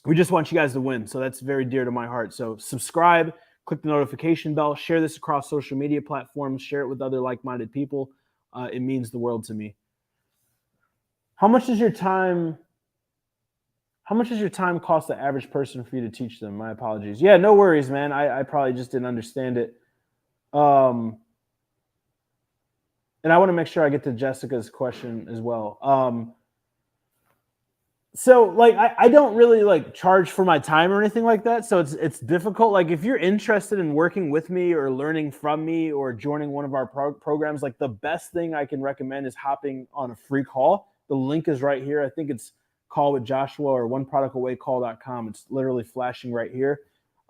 We just want you guys to win. So that's very dear to my heart. So subscribe, click the notification bell, share this across social media platforms, share it with other like-minded people. It means the world to me. How much does your time cost the average person for you to teach them? My apologies. Yeah, no worries, man. I probably just didn't understand it. And I want to make sure I get to Jessica's question as well. So like, I don't really like charge for my time or anything like that. So it's difficult. Like, if you're interested in working with me or learning from me or joining one of our programs, like the best thing I can recommend is hopping on a free call. The link is right here. I think it's Call with Joshua or oneproductawaycall.com. It's literally flashing right here.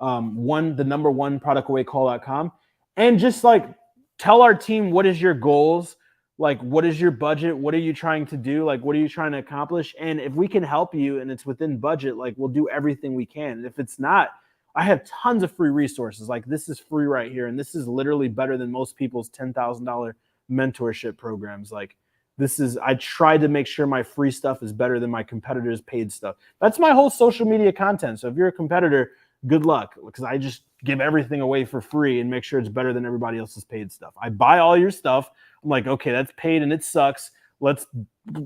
The number 1productawaycall.com. And just like tell our team, what is your goals? Like, what is your budget? What are you trying to do? Like, what are you trying to accomplish? And if we can help you and it's within budget, like, we'll do everything we can. And if it's not, I have tons of free resources. Like, this is free right here. And this is literally better than most people's $10,000 mentorship programs. Like, I try to make sure my free stuff is better than my competitors' paid stuff. That's my whole social media content. So if you're a competitor, good luck, because I just give everything away for free and make sure it's better than everybody else's paid stuff. I buy all your stuff. I'm like, okay, that's paid and it sucks. Let's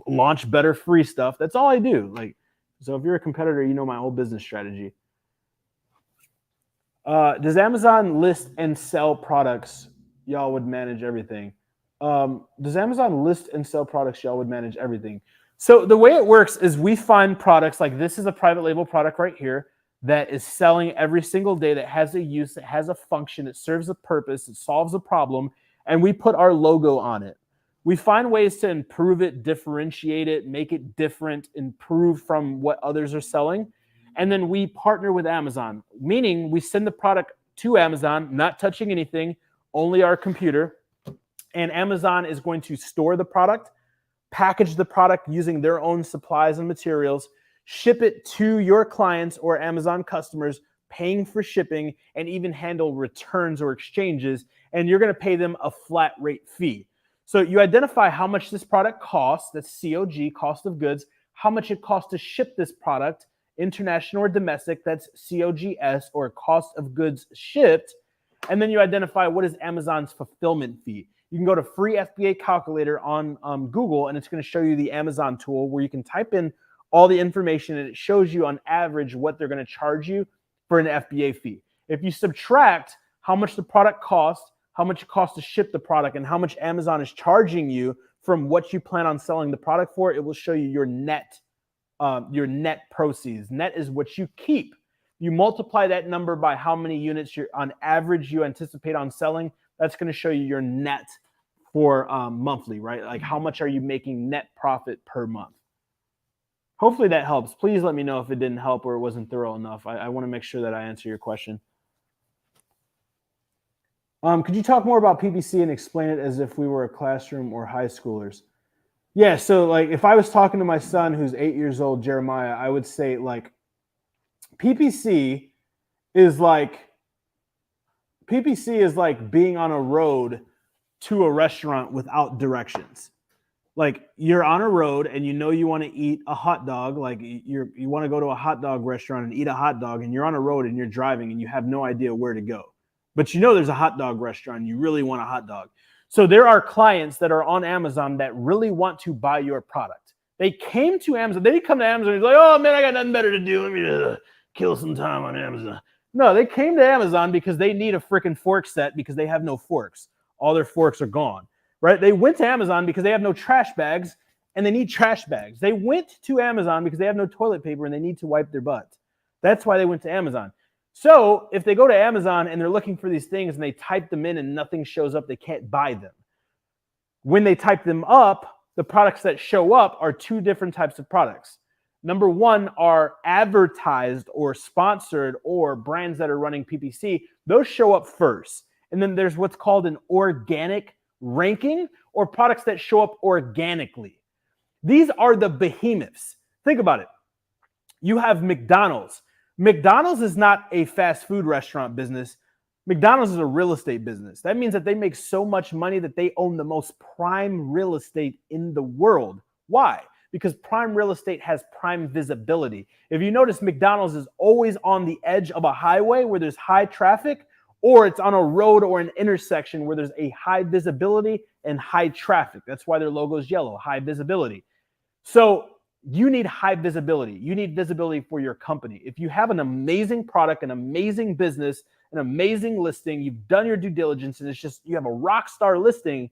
launch better free stuff. That's all I do. Like, so if you're a competitor, you know my whole business strategy. Does Amazon list and sell products? Y'all would manage everything. Does Amazon list and sell products? Y'all would manage everything. So the way it works is we find products, like this is a private label product right here that is selling every single day, that has a use, it has a function, it serves a purpose, it solves a problem, and we put our logo on it. We find ways to improve it, differentiate it, make it different, improve from what others are selling. And then we partner with Amazon, meaning we send the product to Amazon, not touching anything, only our computer. And Amazon is going to store the product, package the product using their own supplies and materials, ship it to your clients or Amazon customers, paying for shipping, and even handle returns or exchanges. And you're going to pay them a flat rate fee. So you identify how much this product costs, that's COG, cost of goods, how much it costs to ship this product, international or domestic, that's COGS, or cost of goods shipped. And then you identify what is Amazon's fulfillment fee. You can go to free FBA calculator on Google, and it's going to show you the Amazon tool where you can type in all the information, and it shows you on average what they're going to charge you for an FBA fee. If you subtract how much the product costs, how much it costs to ship the product, and how much Amazon is charging you from what you plan on selling the product for, it will show you your net proceeds. Net is what you keep. You multiply that number by how many units on average you anticipate on selling. That's going to show you your net for monthly, right? Like how much are you making net profit per month? Hopefully that helps. Please let me know if it didn't help or it wasn't thorough enough. I want to make sure that I answer your question. Could you talk more about PPC and explain it as if we were a classroom or high schoolers? Yeah, so like if I was talking to my son who's 8 years old, Jeremiah, I would say like PPC is like being on a road to a restaurant without directions. Like you're on a road and you know you want to eat a hot dog, like you want to go to a hot dog restaurant and eat a hot dog, and you're on a road and you're driving and you have no idea where to go. But you know there's a hot dog restaurant and you really want a hot dog. So there are clients that are on Amazon that really want to buy your product. They came to Amazon. They didn't come to Amazon and like, oh man, I got nothing better to do. Let me kill some time on Amazon. No, they came to Amazon because they need a freaking fork set because they have no forks. All their forks are gone, right? They went to Amazon because they have no trash bags and they need trash bags. They went to Amazon because they have no toilet paper and they need to wipe their butt. That's why they went to Amazon. So if they go to Amazon and they're looking for these things and they type them in and nothing shows up, they can't buy them. When they type them up, the products that show up are two different types of products. Number one are advertised or sponsored or brands that are running PPC. Those show up first. And then there's what's called an organic ranking, or products that show up organically. These are the behemoths. Think about it. You have McDonald's. McDonald's is not a fast food restaurant business. McDonald's is a real estate business. That means that they make so much money that they own the most prime real estate in the world. Why? Because prime real estate has prime visibility. If you notice, McDonald's is always on the edge of a highway where there's high traffic, or it's on a road or an intersection where there's a high visibility and high traffic. That's why their logo is yellow, high visibility. So you need high visibility. You need visibility for your company. If you have an amazing product, an amazing business, an amazing listing, you've done your due diligence, and it's just you have a rock star listing,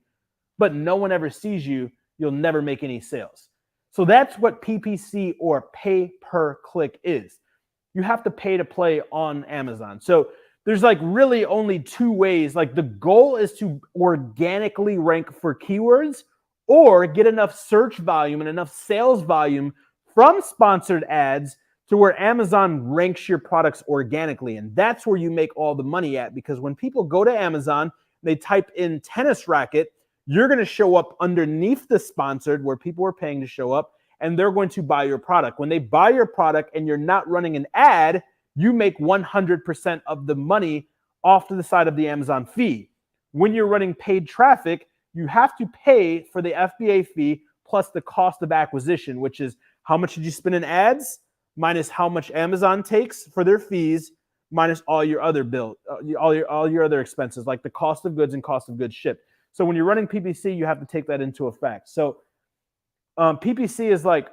but no one ever sees you, you'll never make any sales. So that's what PPC, or pay per click, is. You have to pay to play on Amazon. So there's like really only two ways. Like the goal is to organically rank for keywords or get enough search volume and enough sales volume from sponsored ads to where Amazon ranks your products organically. And that's where you make all the money at, because when people go to Amazon, they type in tennis racket, you're going to show up underneath the sponsored where people are paying to show up, and they're going to buy your product. When they buy your product and you're not running an ad, you make 100% of the money off to the side of the Amazon fee. When you're running paid traffic, you have to pay for the FBA fee plus the cost of acquisition, which is how much did you spend in ads minus how much Amazon takes for their fees minus all your other all your other expenses, like the cost of goods and cost of goods shipped. So when you're running PPC, you have to take that into effect. So PPC is like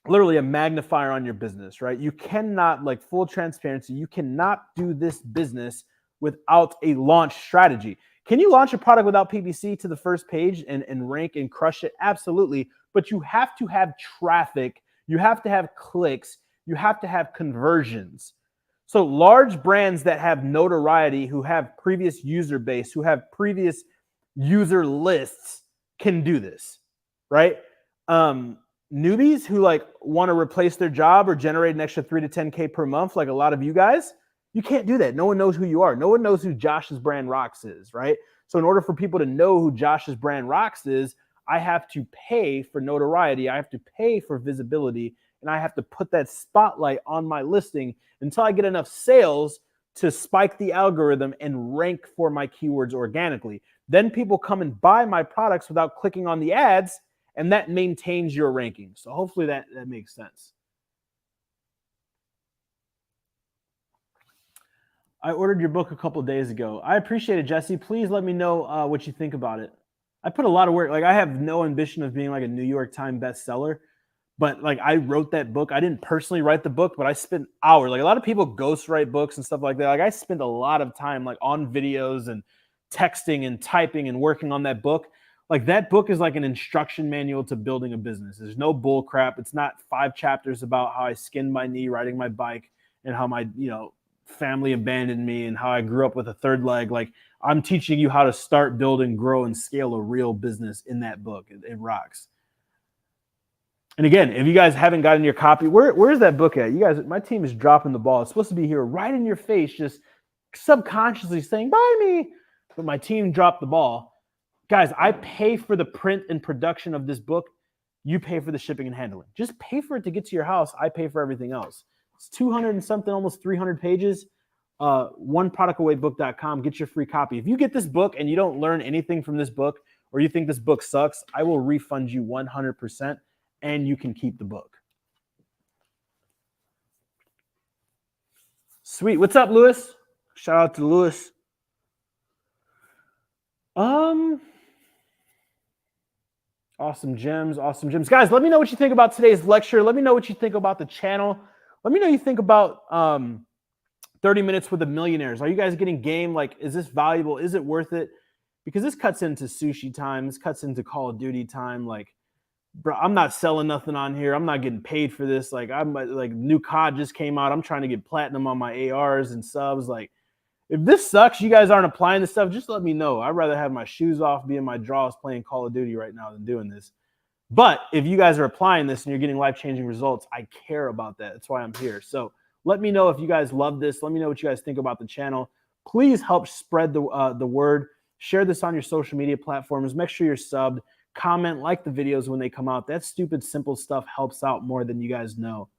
literally a magnifier on your business, right? You cannot, like full transparency, you cannot do this business without a launch strategy. Can you launch a product without PPC to the first page and rank and crush it? Absolutely. But you have to have traffic. You have to have clicks. You have to have conversions. So large brands that have notoriety, who have previous user base, who have previous user lists can do this, right? Newbies who like want to replace their job or generate an extra 3 to 10K per month, like a lot of you guys, you can't do that. No one knows who you are. No one knows who Josh's Brand Rocks is, right? So in order for people to know who Josh's Brand Rocks is, I have to pay for notoriety. I have to pay for visibility, and I have to put that spotlight on my listing until I get enough sales to spike the algorithm and rank for my keywords organically. Then people come and buy my products without clicking on the ads, and that maintains your ranking. So hopefully that makes sense. I ordered your book a couple of days ago. I appreciate it, Jesse. Please let me know what you think about it. I put a lot of work. Like, I have no ambition of being like a New York Times bestseller, but like, I wrote that book. I didn't personally write the book, but I spent hours. Like, a lot of people ghostwrite books and stuff like that. Like, I spent a lot of time like on videos and texting and typing and working on that book. Like, that book is like an instruction manual to building a business. There's no bull crap. It's not 5 chapters about how I skinned my knee riding my bike and how my, family abandoned me and how I grew up with a third leg. Like, I'm teaching you how to start, build, and grow and scale a real business in that book. It rocks. And again, if you guys haven't gotten your copy, where's that book at? You guys, my team is dropping the ball. It's supposed to be here right in your face, just subconsciously saying, buy me. But my team dropped the ball. Guys, I pay for the print and production of this book. You pay for the shipping and handling. Just pay for it to get to your house. I pay for everything else. It's 200 and something, almost 300 pages. oneproductawaybook.com. Get your free copy. If you get this book and you don't learn anything from this book, or you think this book sucks, I will refund you 100%, and you can keep the book. Sweet. What's up, Lewis? Shout out to Lewis. Awesome gems. Guys, let me know what you think about today's lecture. Let me know what you think about the channel. Let me know what you think about 30 minutes with the millionaires. Are you guys getting game? Like, is this valuable? Is it worth it? Because this cuts into sushi time. This cuts into Call of Duty time. Like, bro, I'm not selling nothing on here. I'm not getting paid for this. Like, I'm like, new COD just came out. I'm trying to get platinum on my ARs and subs. Like, if this sucks, you guys aren't applying this stuff, just let me know. I'd rather have my shoes off, be in my drawers playing Call of Duty right now than doing this. But if you guys are applying this and you're getting life-changing results, I care about that. That's why I'm here. So let me know if you guys love this. Let me know what you guys think about the channel. Please help spread the word. Share this on your social media platforms. Make sure you're subbed. Comment, like the videos when they come out. That stupid, simple stuff helps out more than you guys know.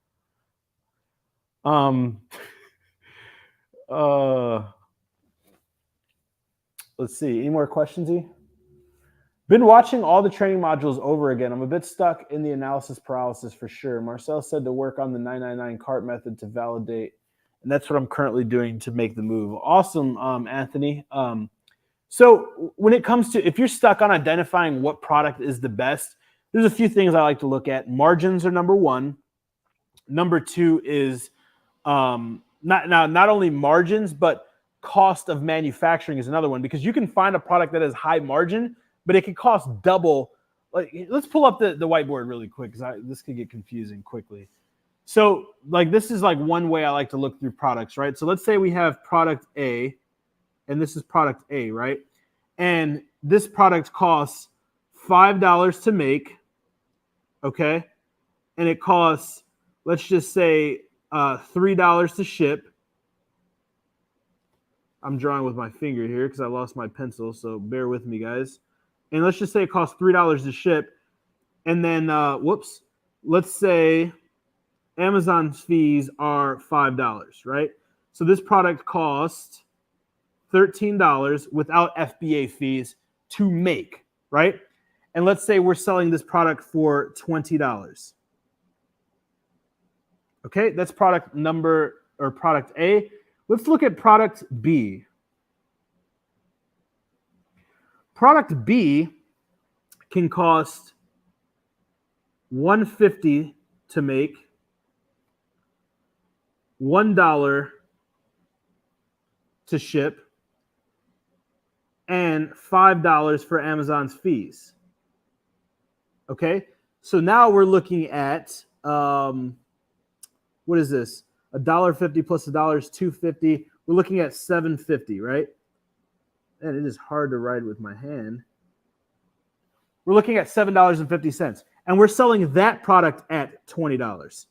Let's see. Any more questions, E? Been watching all the training modules over again. I'm a bit stuck in the analysis paralysis for sure. Marcel said to work on the 999 cart method to validate, and that's what I'm currently doing to make the move. Awesome, Anthony. So when it comes to, if you're stuck on identifying what product is the best, there's a few things I like to look at. Margins are number one. Number two is not only margins, but cost of manufacturing is another one, because you can find a product that has high margin, but it could cost double. Like, let's pull up the whiteboard really quick, because this could get confusing quickly. So like, this is like one way I like to look through products, right? So let's say we have product A, and this is product A, right? And this product costs $5 to make, okay? And it costs, let's just say, $3 to ship. I'm drawing with my finger here because I lost my pencil, so bear with me, guys. And let's just say it costs $3 to ship. And then, let's say Amazon's fees are $5, right? So this product costs $13 without FBA fees to make, right? And let's say we're selling this product for $20. Okay, that's product number, or product A. Let's look at product B. Product B can cost $1.50 to make, $1 to ship, and $5 for Amazon's fees. Okay, so now we're looking at what is this? $1.50 plus $1 is $2.50. We're looking at $7.50, right? And it is hard to write with my hand. We're looking at $7.50, and we're selling that product at $20.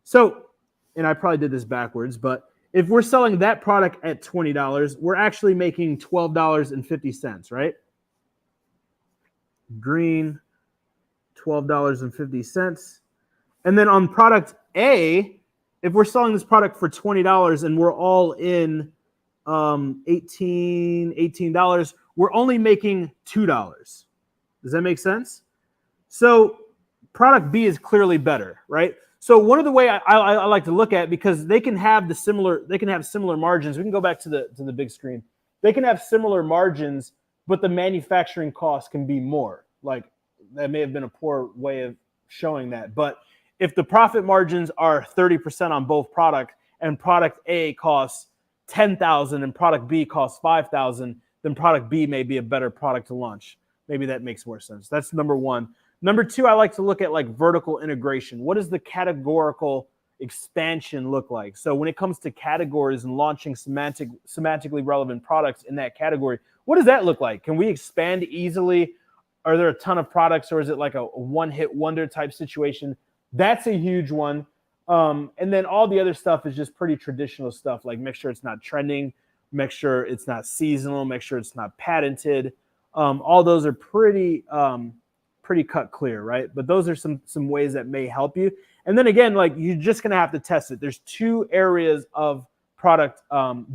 So, and I probably did this backwards, but if we're selling that product at $20, we're actually making $12.50, right? Green, $12.50. And then on product A, if we're selling this product for $20 and we're all in $18, we're only making $2. Does that make sense? So product B is clearly better, right? So one of the way I like to look at, because they can have similar margins. We can go back to the big screen. They can have similar margins, but the manufacturing costs can be more. Like, that may have been a poor way of showing that. But if the profit margins are 30% on both products, and product A costs $10,000 and product B costs $5,000, then product B may be a better product to launch. Maybe that makes more sense. That's number one. Number two, I like to look at like vertical integration. What does the categorical expansion look like? So when it comes to categories and launching semantically relevant products in that category, what does that look like? Can we expand easily? Are there a ton of products, or is it like a one-hit wonder type situation? That's a huge one. And then all the other stuff is just pretty traditional stuff, like make sure it's not trending, make sure it's not seasonal, make sure it's not patented. All those are pretty cut clear, right? But those are some ways that may help you. And then again, like, you're just going to have to test it. There's two areas of product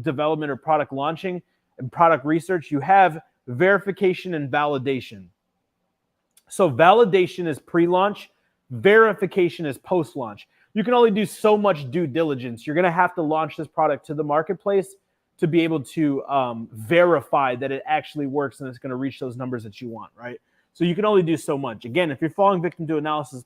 development or product launching and product research. You have verification and validation. So validation is pre-launch, verification is post-launch. You can only do so much due diligence. You're going to have to launch this product to the marketplace to be able to verify that it actually works and it's going to reach those numbers that you want, right? So you can only do so much. Again, if you're falling victim to analysis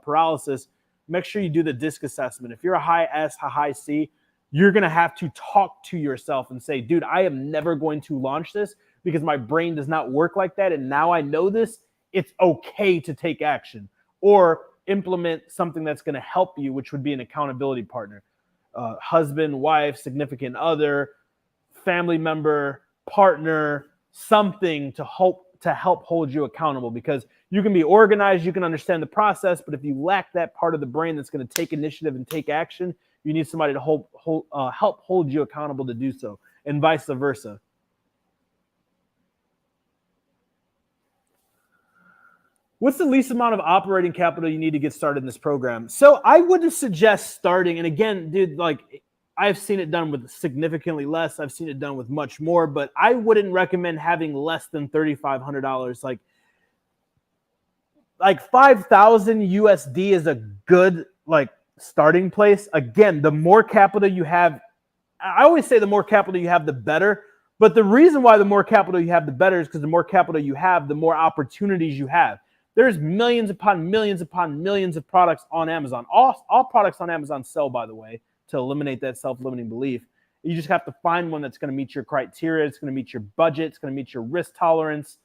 paralysis, make sure you do the DISC assessment. If you're a high S, a high C, you're going to have to talk to yourself and say, dude, I am never going to launch this because my brain does not work like that. And now I know this, it's okay to take action. Or implement something that's going to help you, which would be an accountability partner, husband, wife, significant other, family member, partner, something to help hold you accountable. Because you can be organized, you can understand the process, but if you lack that part of the brain that's going to take initiative and take action, you need somebody to help hold you accountable to do so, and vice versa. What's the least amount of operating capital you need to get started in this program? So I wouldn't suggest starting. And again, dude, like, I've seen it done with significantly less. I've seen it done with much more, but I wouldn't recommend having less than $3,500. Like 5,000 USD is a good like starting place. Again, the more capital you have, I always say the more capital you have, the better. But the reason why the more capital you have, the better is because the more capital you have, the more opportunities you have. There's millions upon millions upon millions of products on Amazon. All products on Amazon sell, by the way, to eliminate that self-limiting belief. You just have to find one that's going to meet your criteria. It's going to meet your budget. It's going to meet your risk tolerance.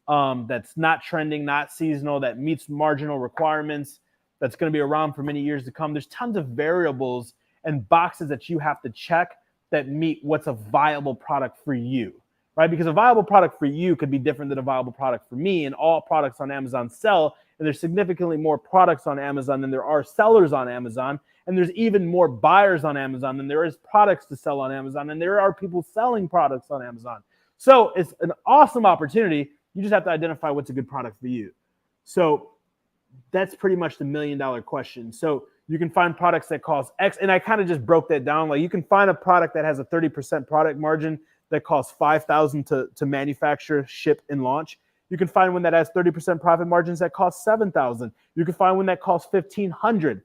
That's not trending, not seasonal, that meets marginal requirements, that's going to be around for many years to come. There's tons of variables and boxes that you have to check that meet what's a viable product for you. Right? Because a viable product for you could be different than a viable product for me, and all products on Amazon sell, and there's significantly more products on Amazon than there are sellers on Amazon, and there's even more buyers on Amazon than there is products to sell on Amazon, and there are people selling products on Amazon. So it's an awesome opportunity. You just have to identify what's a good product for you. So that's pretty much the $1 million question. So you can find products that cost X, and I kind of just broke that down. Like, you can find a product that has a 30% product margin that costs $5,000 to manufacture, ship, and launch. You can find one that has 30% profit margins that costs $7,000. You can find one that costs $1,500.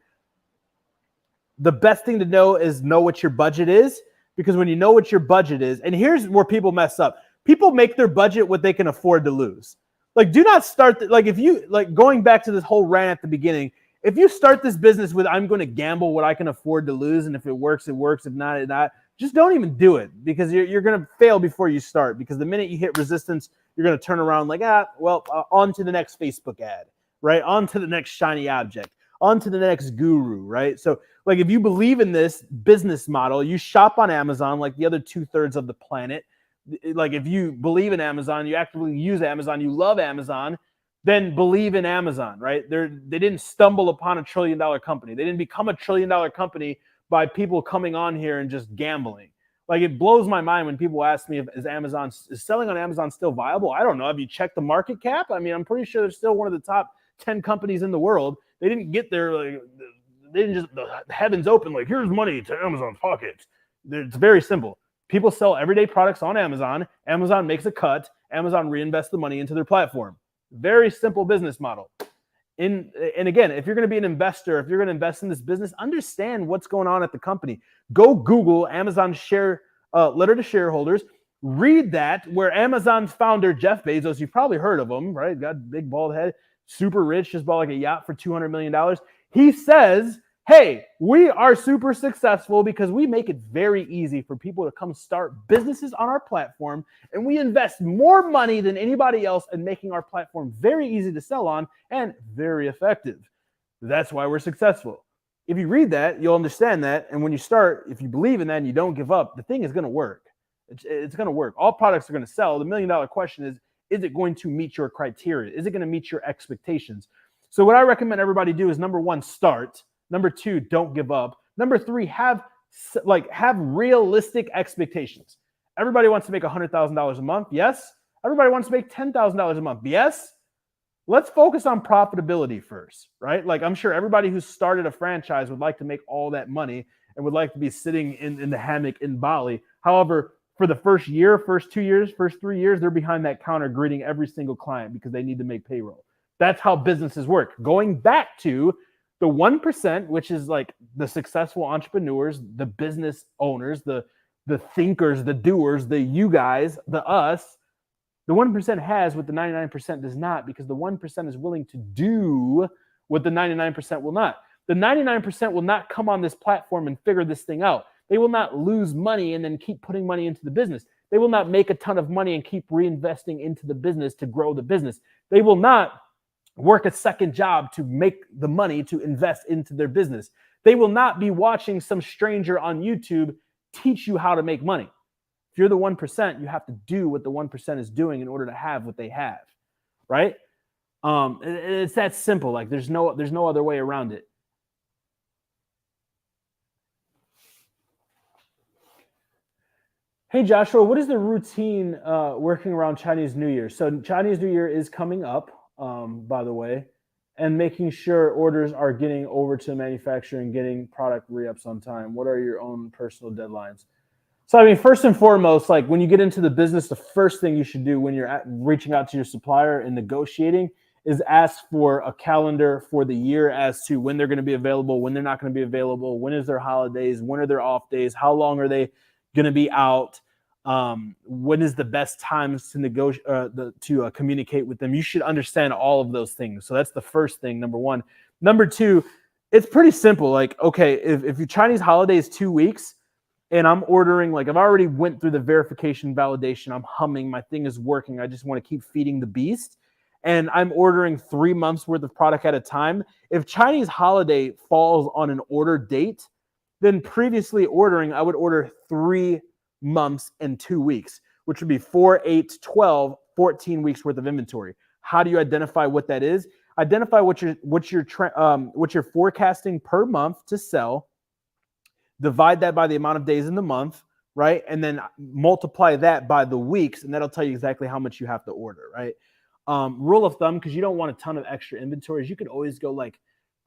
The best thing to know is know what your budget is, because when you know what your budget is, and here's where people mess up. People make their budget what they can afford to lose. Like, do not start, like, if you, like, going back to this whole rant at the beginning, if you start this business with, I'm going to gamble what I can afford to lose, and if it works, it works. If not, it not. Just don't even do it, because you're going to fail before you start. Because the minute you hit resistance, you're going to turn around like, on to the next Facebook ad, right? On to the next shiny object, on to the next guru, right? So, like, if you believe in this business model, you shop on Amazon like the other 2/3 of the planet. Like, if you believe in Amazon, you actively use Amazon, you love Amazon, then believe in Amazon, right? They didn't stumble upon a $1 trillion company. They didn't become a $1 trillion company by people coming on here and just gambling. Like, it blows my mind when people ask me, is selling on Amazon still viable? I don't know. Have you checked the market cap? I mean, I'm pretty sure they're still one of the top 10 companies in the world. They didn't get there, like, they didn't just, the heavens open, like, here's money to Amazon's pockets. It's very simple. People sell everyday products on Amazon. Amazon makes a cut. Amazon reinvests the money into their platform. Very simple business model. And again, if you're going to be an investor, if you're going to invest in this business, understand what's going on at the company. Go Google Amazon share letter to shareholders. Read that, where Amazon's founder, Jeff Bezos, you've probably heard of him, right? Got a big bald head, super rich, just bought like a yacht for $200 million. He says, hey, we are super successful because we make it very easy for people to come start businesses on our platform, and we invest more money than anybody else in making our platform very easy to sell on and very effective. That's why we're successful. If you read that, you'll understand that, and when you start, if you believe in that and you don't give up, the thing is going to work. It's going to work. All products are going to sell. The $1 million question is it going to meet your criteria? Is it going to meet your expectations? So what I recommend everybody do is, number one, start. Number two, don't give up. Number three, have realistic expectations. Everybody wants to make $100,000 a month. Yes. Everybody wants to make $10,000 a month. Yes. Let's focus on profitability first, right? Like, I'm sure everybody who started a franchise would like to make all that money and would like to be sitting in the hammock in Bali. However, for the first year, first 2 years, first 3 years, they're behind that counter greeting every single client because they need to make payroll. That's how businesses work. Going back to the 1%, which is like the successful entrepreneurs, the business owners, the thinkers, the doers, the you guys, the us, the 1% has what the 99% does not, because the 1% is willing to do what the 99% will not. The 99% will not come on this platform and figure this thing out. They will not lose money and then keep putting money into the business. They will not make a ton of money and keep reinvesting into the business to grow the business. They will not work a second job to make the money to invest into their business. They will not be watching some stranger on YouTube teach you how to make money. If you're the 1%, you have to do what the 1% is doing in order to have what they have, right? It's that simple. Like, there's no other way around it. Hey, Joshua, what is the routine working around Chinese New Year? So Chinese New Year is coming up, by the way, and making sure orders are getting over to the manufacturer and getting product re-ups on time. What are your own personal deadlines? So, I mean, first and foremost, like, when you get into the business, the first thing you should do when you're reaching out to your supplier and negotiating is ask for a calendar for the year as to when they're going to be available, when they're not going to be available, when is their holidays, when are their off days, how long are they going to be out, when is the best times to negotiate, to communicate with them. You should understand all of those things. So that's the first thing, number one. Number two, it's pretty simple. Like, okay, if your Chinese holiday is 2 weeks and I'm ordering, like, I've already went through the verification validation, I'm humming, my thing is working, I just want to keep feeding the beast, and I'm ordering 3 months worth of product at a time. If Chinese holiday falls on an order date, then previously ordering, I would order 3 months and 2 weeks, which would be 4, 8, 12, 14 weeks worth of inventory. How do you identify what that is? Identify what you're forecasting per month to sell. Divide that by the amount of days in the month, right? And then multiply that by the weeks, and that'll tell you exactly how much you have to order, right? Rule of thumb, because you don't want a ton of extra inventories, you could always go like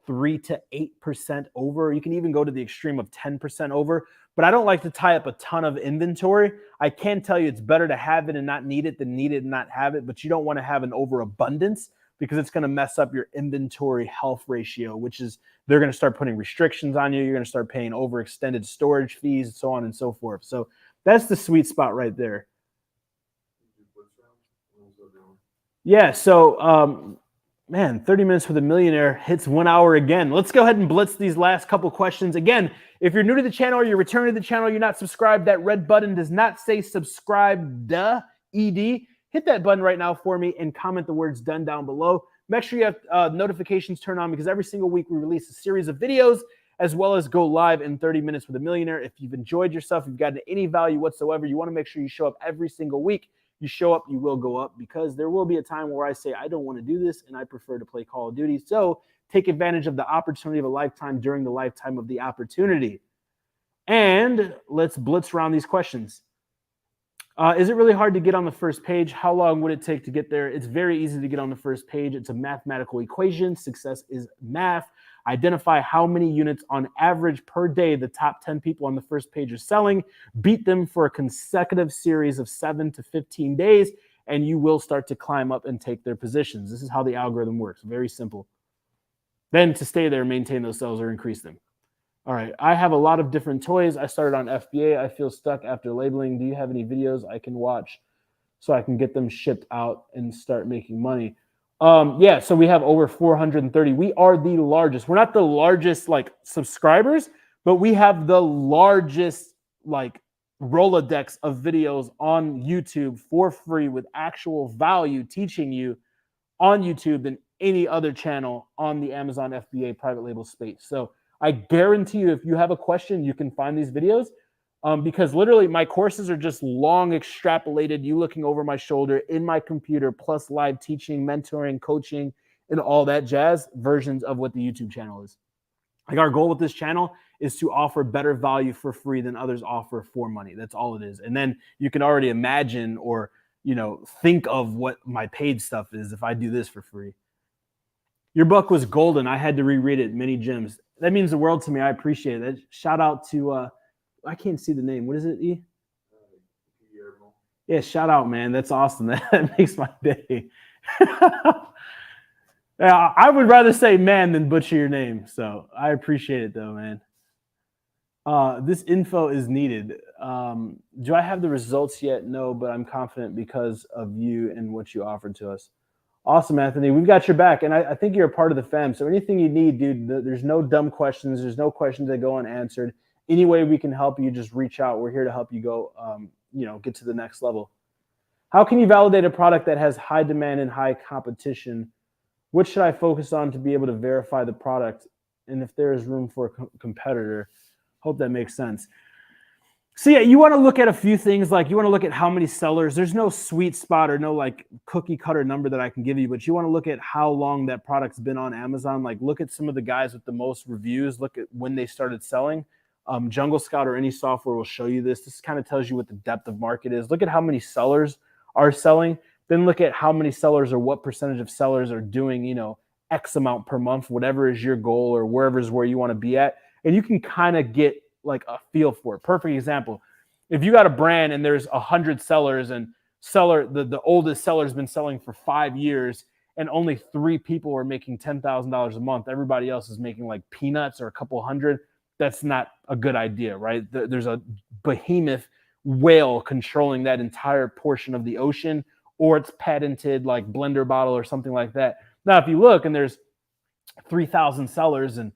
3 to 8% over. You can even go to the extreme of 10% over, but I don't like to tie up a ton of inventory. I can tell you it's better to have it and not need it than need it and not have it, but you don't want to have an overabundance because it's going to mess up your inventory health ratio, which is they're going to start putting restrictions on you. You're going to start paying overextended storage fees, so on and so forth. So that's the sweet spot right there. Yeah, so man, 30 minutes with a millionaire hits 1 hour again. Let's go ahead and blitz these last couple questions. Again, if you're new to the channel or you're returning to the channel, you're not subscribed, that red button does not say subscribe, ED. Hit that button right now for me and comment the words done down below. Make sure you have notifications turned on, because every single week we release a series of videos as well as go live in 30 minutes with a millionaire. If you've enjoyed yourself, you've gotten any value whatsoever, you want to make sure you show up every single week. You show up, you will go up, because there will be a time where I say, I don't want to do this and I prefer to play Call of Duty. So take advantage of the opportunity of a lifetime during the lifetime of the opportunity. And let's blitz around these questions. Is it really hard to get on the first page? How long would it take to get there? It's very easy to get on the first page. It's a mathematical equation. Success is math. Identify how many units on average per day the top 10 people on the first page are selling. Beat them for a consecutive series of 7 to 15 days, and you will start to climb up and take their positions. This is how the algorithm works. Very simple. then to stay there, maintain those sales or increase them. All right, I have a lot of different toys. I started on FBA. I feel stuck after labeling. Do you have any videos I can watch so I can get them shipped out and start making money? Yeah, so we have over 430. We are the largest. We're not the largest like subscribers, but we have the largest like Rolodex of videos on YouTube for free with actual value teaching you on YouTube than any other channel on the Amazon FBA private label space. So I guarantee you, if you have a question, you can find these videos because literally my courses are just long extrapolated, you looking over my shoulder in my computer, plus live teaching, mentoring, coaching, and all that jazz versions of what the YouTube channel is. Like our goal with this channel is to offer better value for free than others offer for money. That's all it is. And then you can already imagine or, you know, think of what my paid stuff is if I do this for free. Your book was golden. I had to reread it. Many gems. That means the world to me. I appreciate it. Shout out to, I can't see the name. What is it, E? Yeah, shout out, man. That's awesome. That makes my day. Yeah, I would rather say man than butcher your name. So I appreciate it though, man. This info is needed. Do I have the results yet? No, but I'm confident because of you and what you offered to us. Awesome, Anthony. We've got your back, and I think you're a part of the fam. So anything you need, dude, there's no dumb questions. There's no questions that go unanswered. Any way we can help you, just reach out. We're here to help you go, you know, get to the next level. How can you validate a product that has high demand and high competition? What should I focus on to be able to verify the product? And if there is room for a competitor? Hope that makes sense. So yeah, you want to look at a few things. Like you want to look at how many sellers. There's no sweet spot or no like cookie cutter number that I can give you, but you want to look at how long that product's been on Amazon. Like look at some of the guys with the most reviews. Look at when they started selling. Jungle Scout or any software will show you this. This kind of tells you what the depth of market is. Look at how many sellers are selling. Then look at how many sellers or what percentage of sellers are doing, you know, X amount per month, whatever is your goal or wherever is where you want to be at. And you can kind of get like a feel for it. Perfect example. If you got a brand and there's 100 sellers and the oldest seller's been selling for 5 years and only 3 people are making $10,000 a month, everybody else is making like peanuts or a couple hundred. That's not a good idea, right? There's a behemoth whale controlling that entire portion of the ocean, or it's patented like blender bottle or something like that. Now, if you look and there's 3,000 sellers and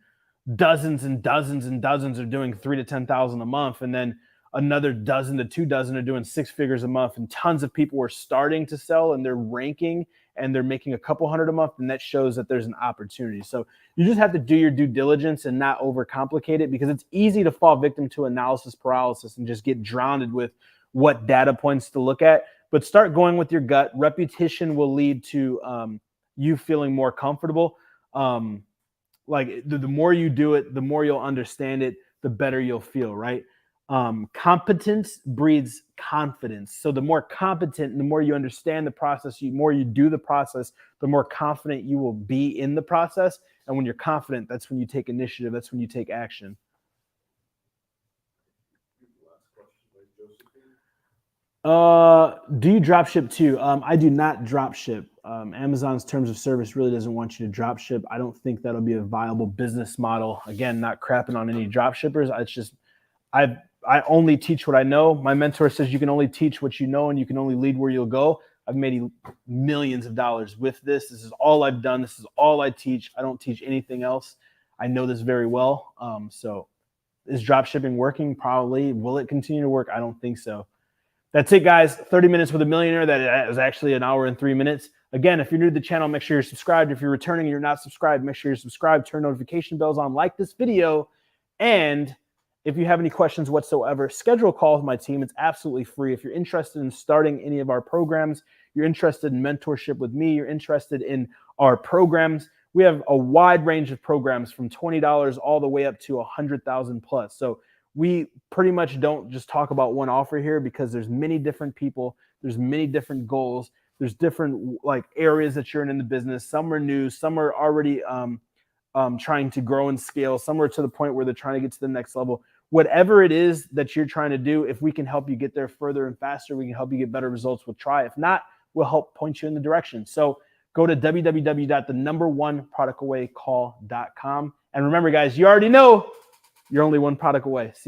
dozens and dozens and dozens are doing 3 to 10,000 a month, and then another dozen to 2 dozen are doing 6 figures a month, and tons of people are starting to sell and they're ranking and they're making a couple hundred a month, and that shows that there's an opportunity. So you just have to do your due diligence and not overcomplicate it, because it's easy to fall victim to analysis paralysis and just get drowned with what data points to look at. But start going with your gut. Repetition will lead to you feeling more comfortable. Like the more you do it, the more you'll understand it, the better you'll feel, right? Competence breeds confidence. So the more competent and the more you understand the process, the more you do the process, the more confident you will be in the process. And when you're confident, that's when you take initiative. That's when you take action. Do you drop ship too? I do not drop ship. Amazon's terms of service really doesn't want you to drop ship. I don't think that'll be a viable business model. Again, not crapping on any drop shippers. It's just, I only teach what I know. My mentor says you can only teach what you know and you can only lead where you'll go. I've made millions of dollars with this. This is all I've done. This is all I teach. I don't teach anything else. I know this very well. So is drop shipping working? Probably. Will it continue to work? I don't think so. That's it, guys. 30 minutes with a millionaire. That is actually an hour and 3 minutes. Again, if you're new to the channel, make sure you're subscribed. If you're returning and you're not subscribed, make sure you're subscribed. Turn notification bells on. Like this video. And if you have any questions whatsoever, schedule a call with my team. It's absolutely free. If you're interested in starting any of our programs, you're interested in mentorship with me, you're interested in our programs, we have a wide range of programs from $20 all the way up to $100,000 plus. So we pretty much don't just talk about one offer here, because there's many different people, there's many different goals, there's different like areas that you're in the business. Some are new, some are already trying to grow and scale, some are to the point where they're trying to get to the next level. Whatever it is that you're trying to do, if we can help you get there further and faster, we can help you get better results, we'll try. If not, we'll help point you in the direction. So go to www.thenumberoneproductawaycall.com. And remember, guys, you already know you're only one product away. See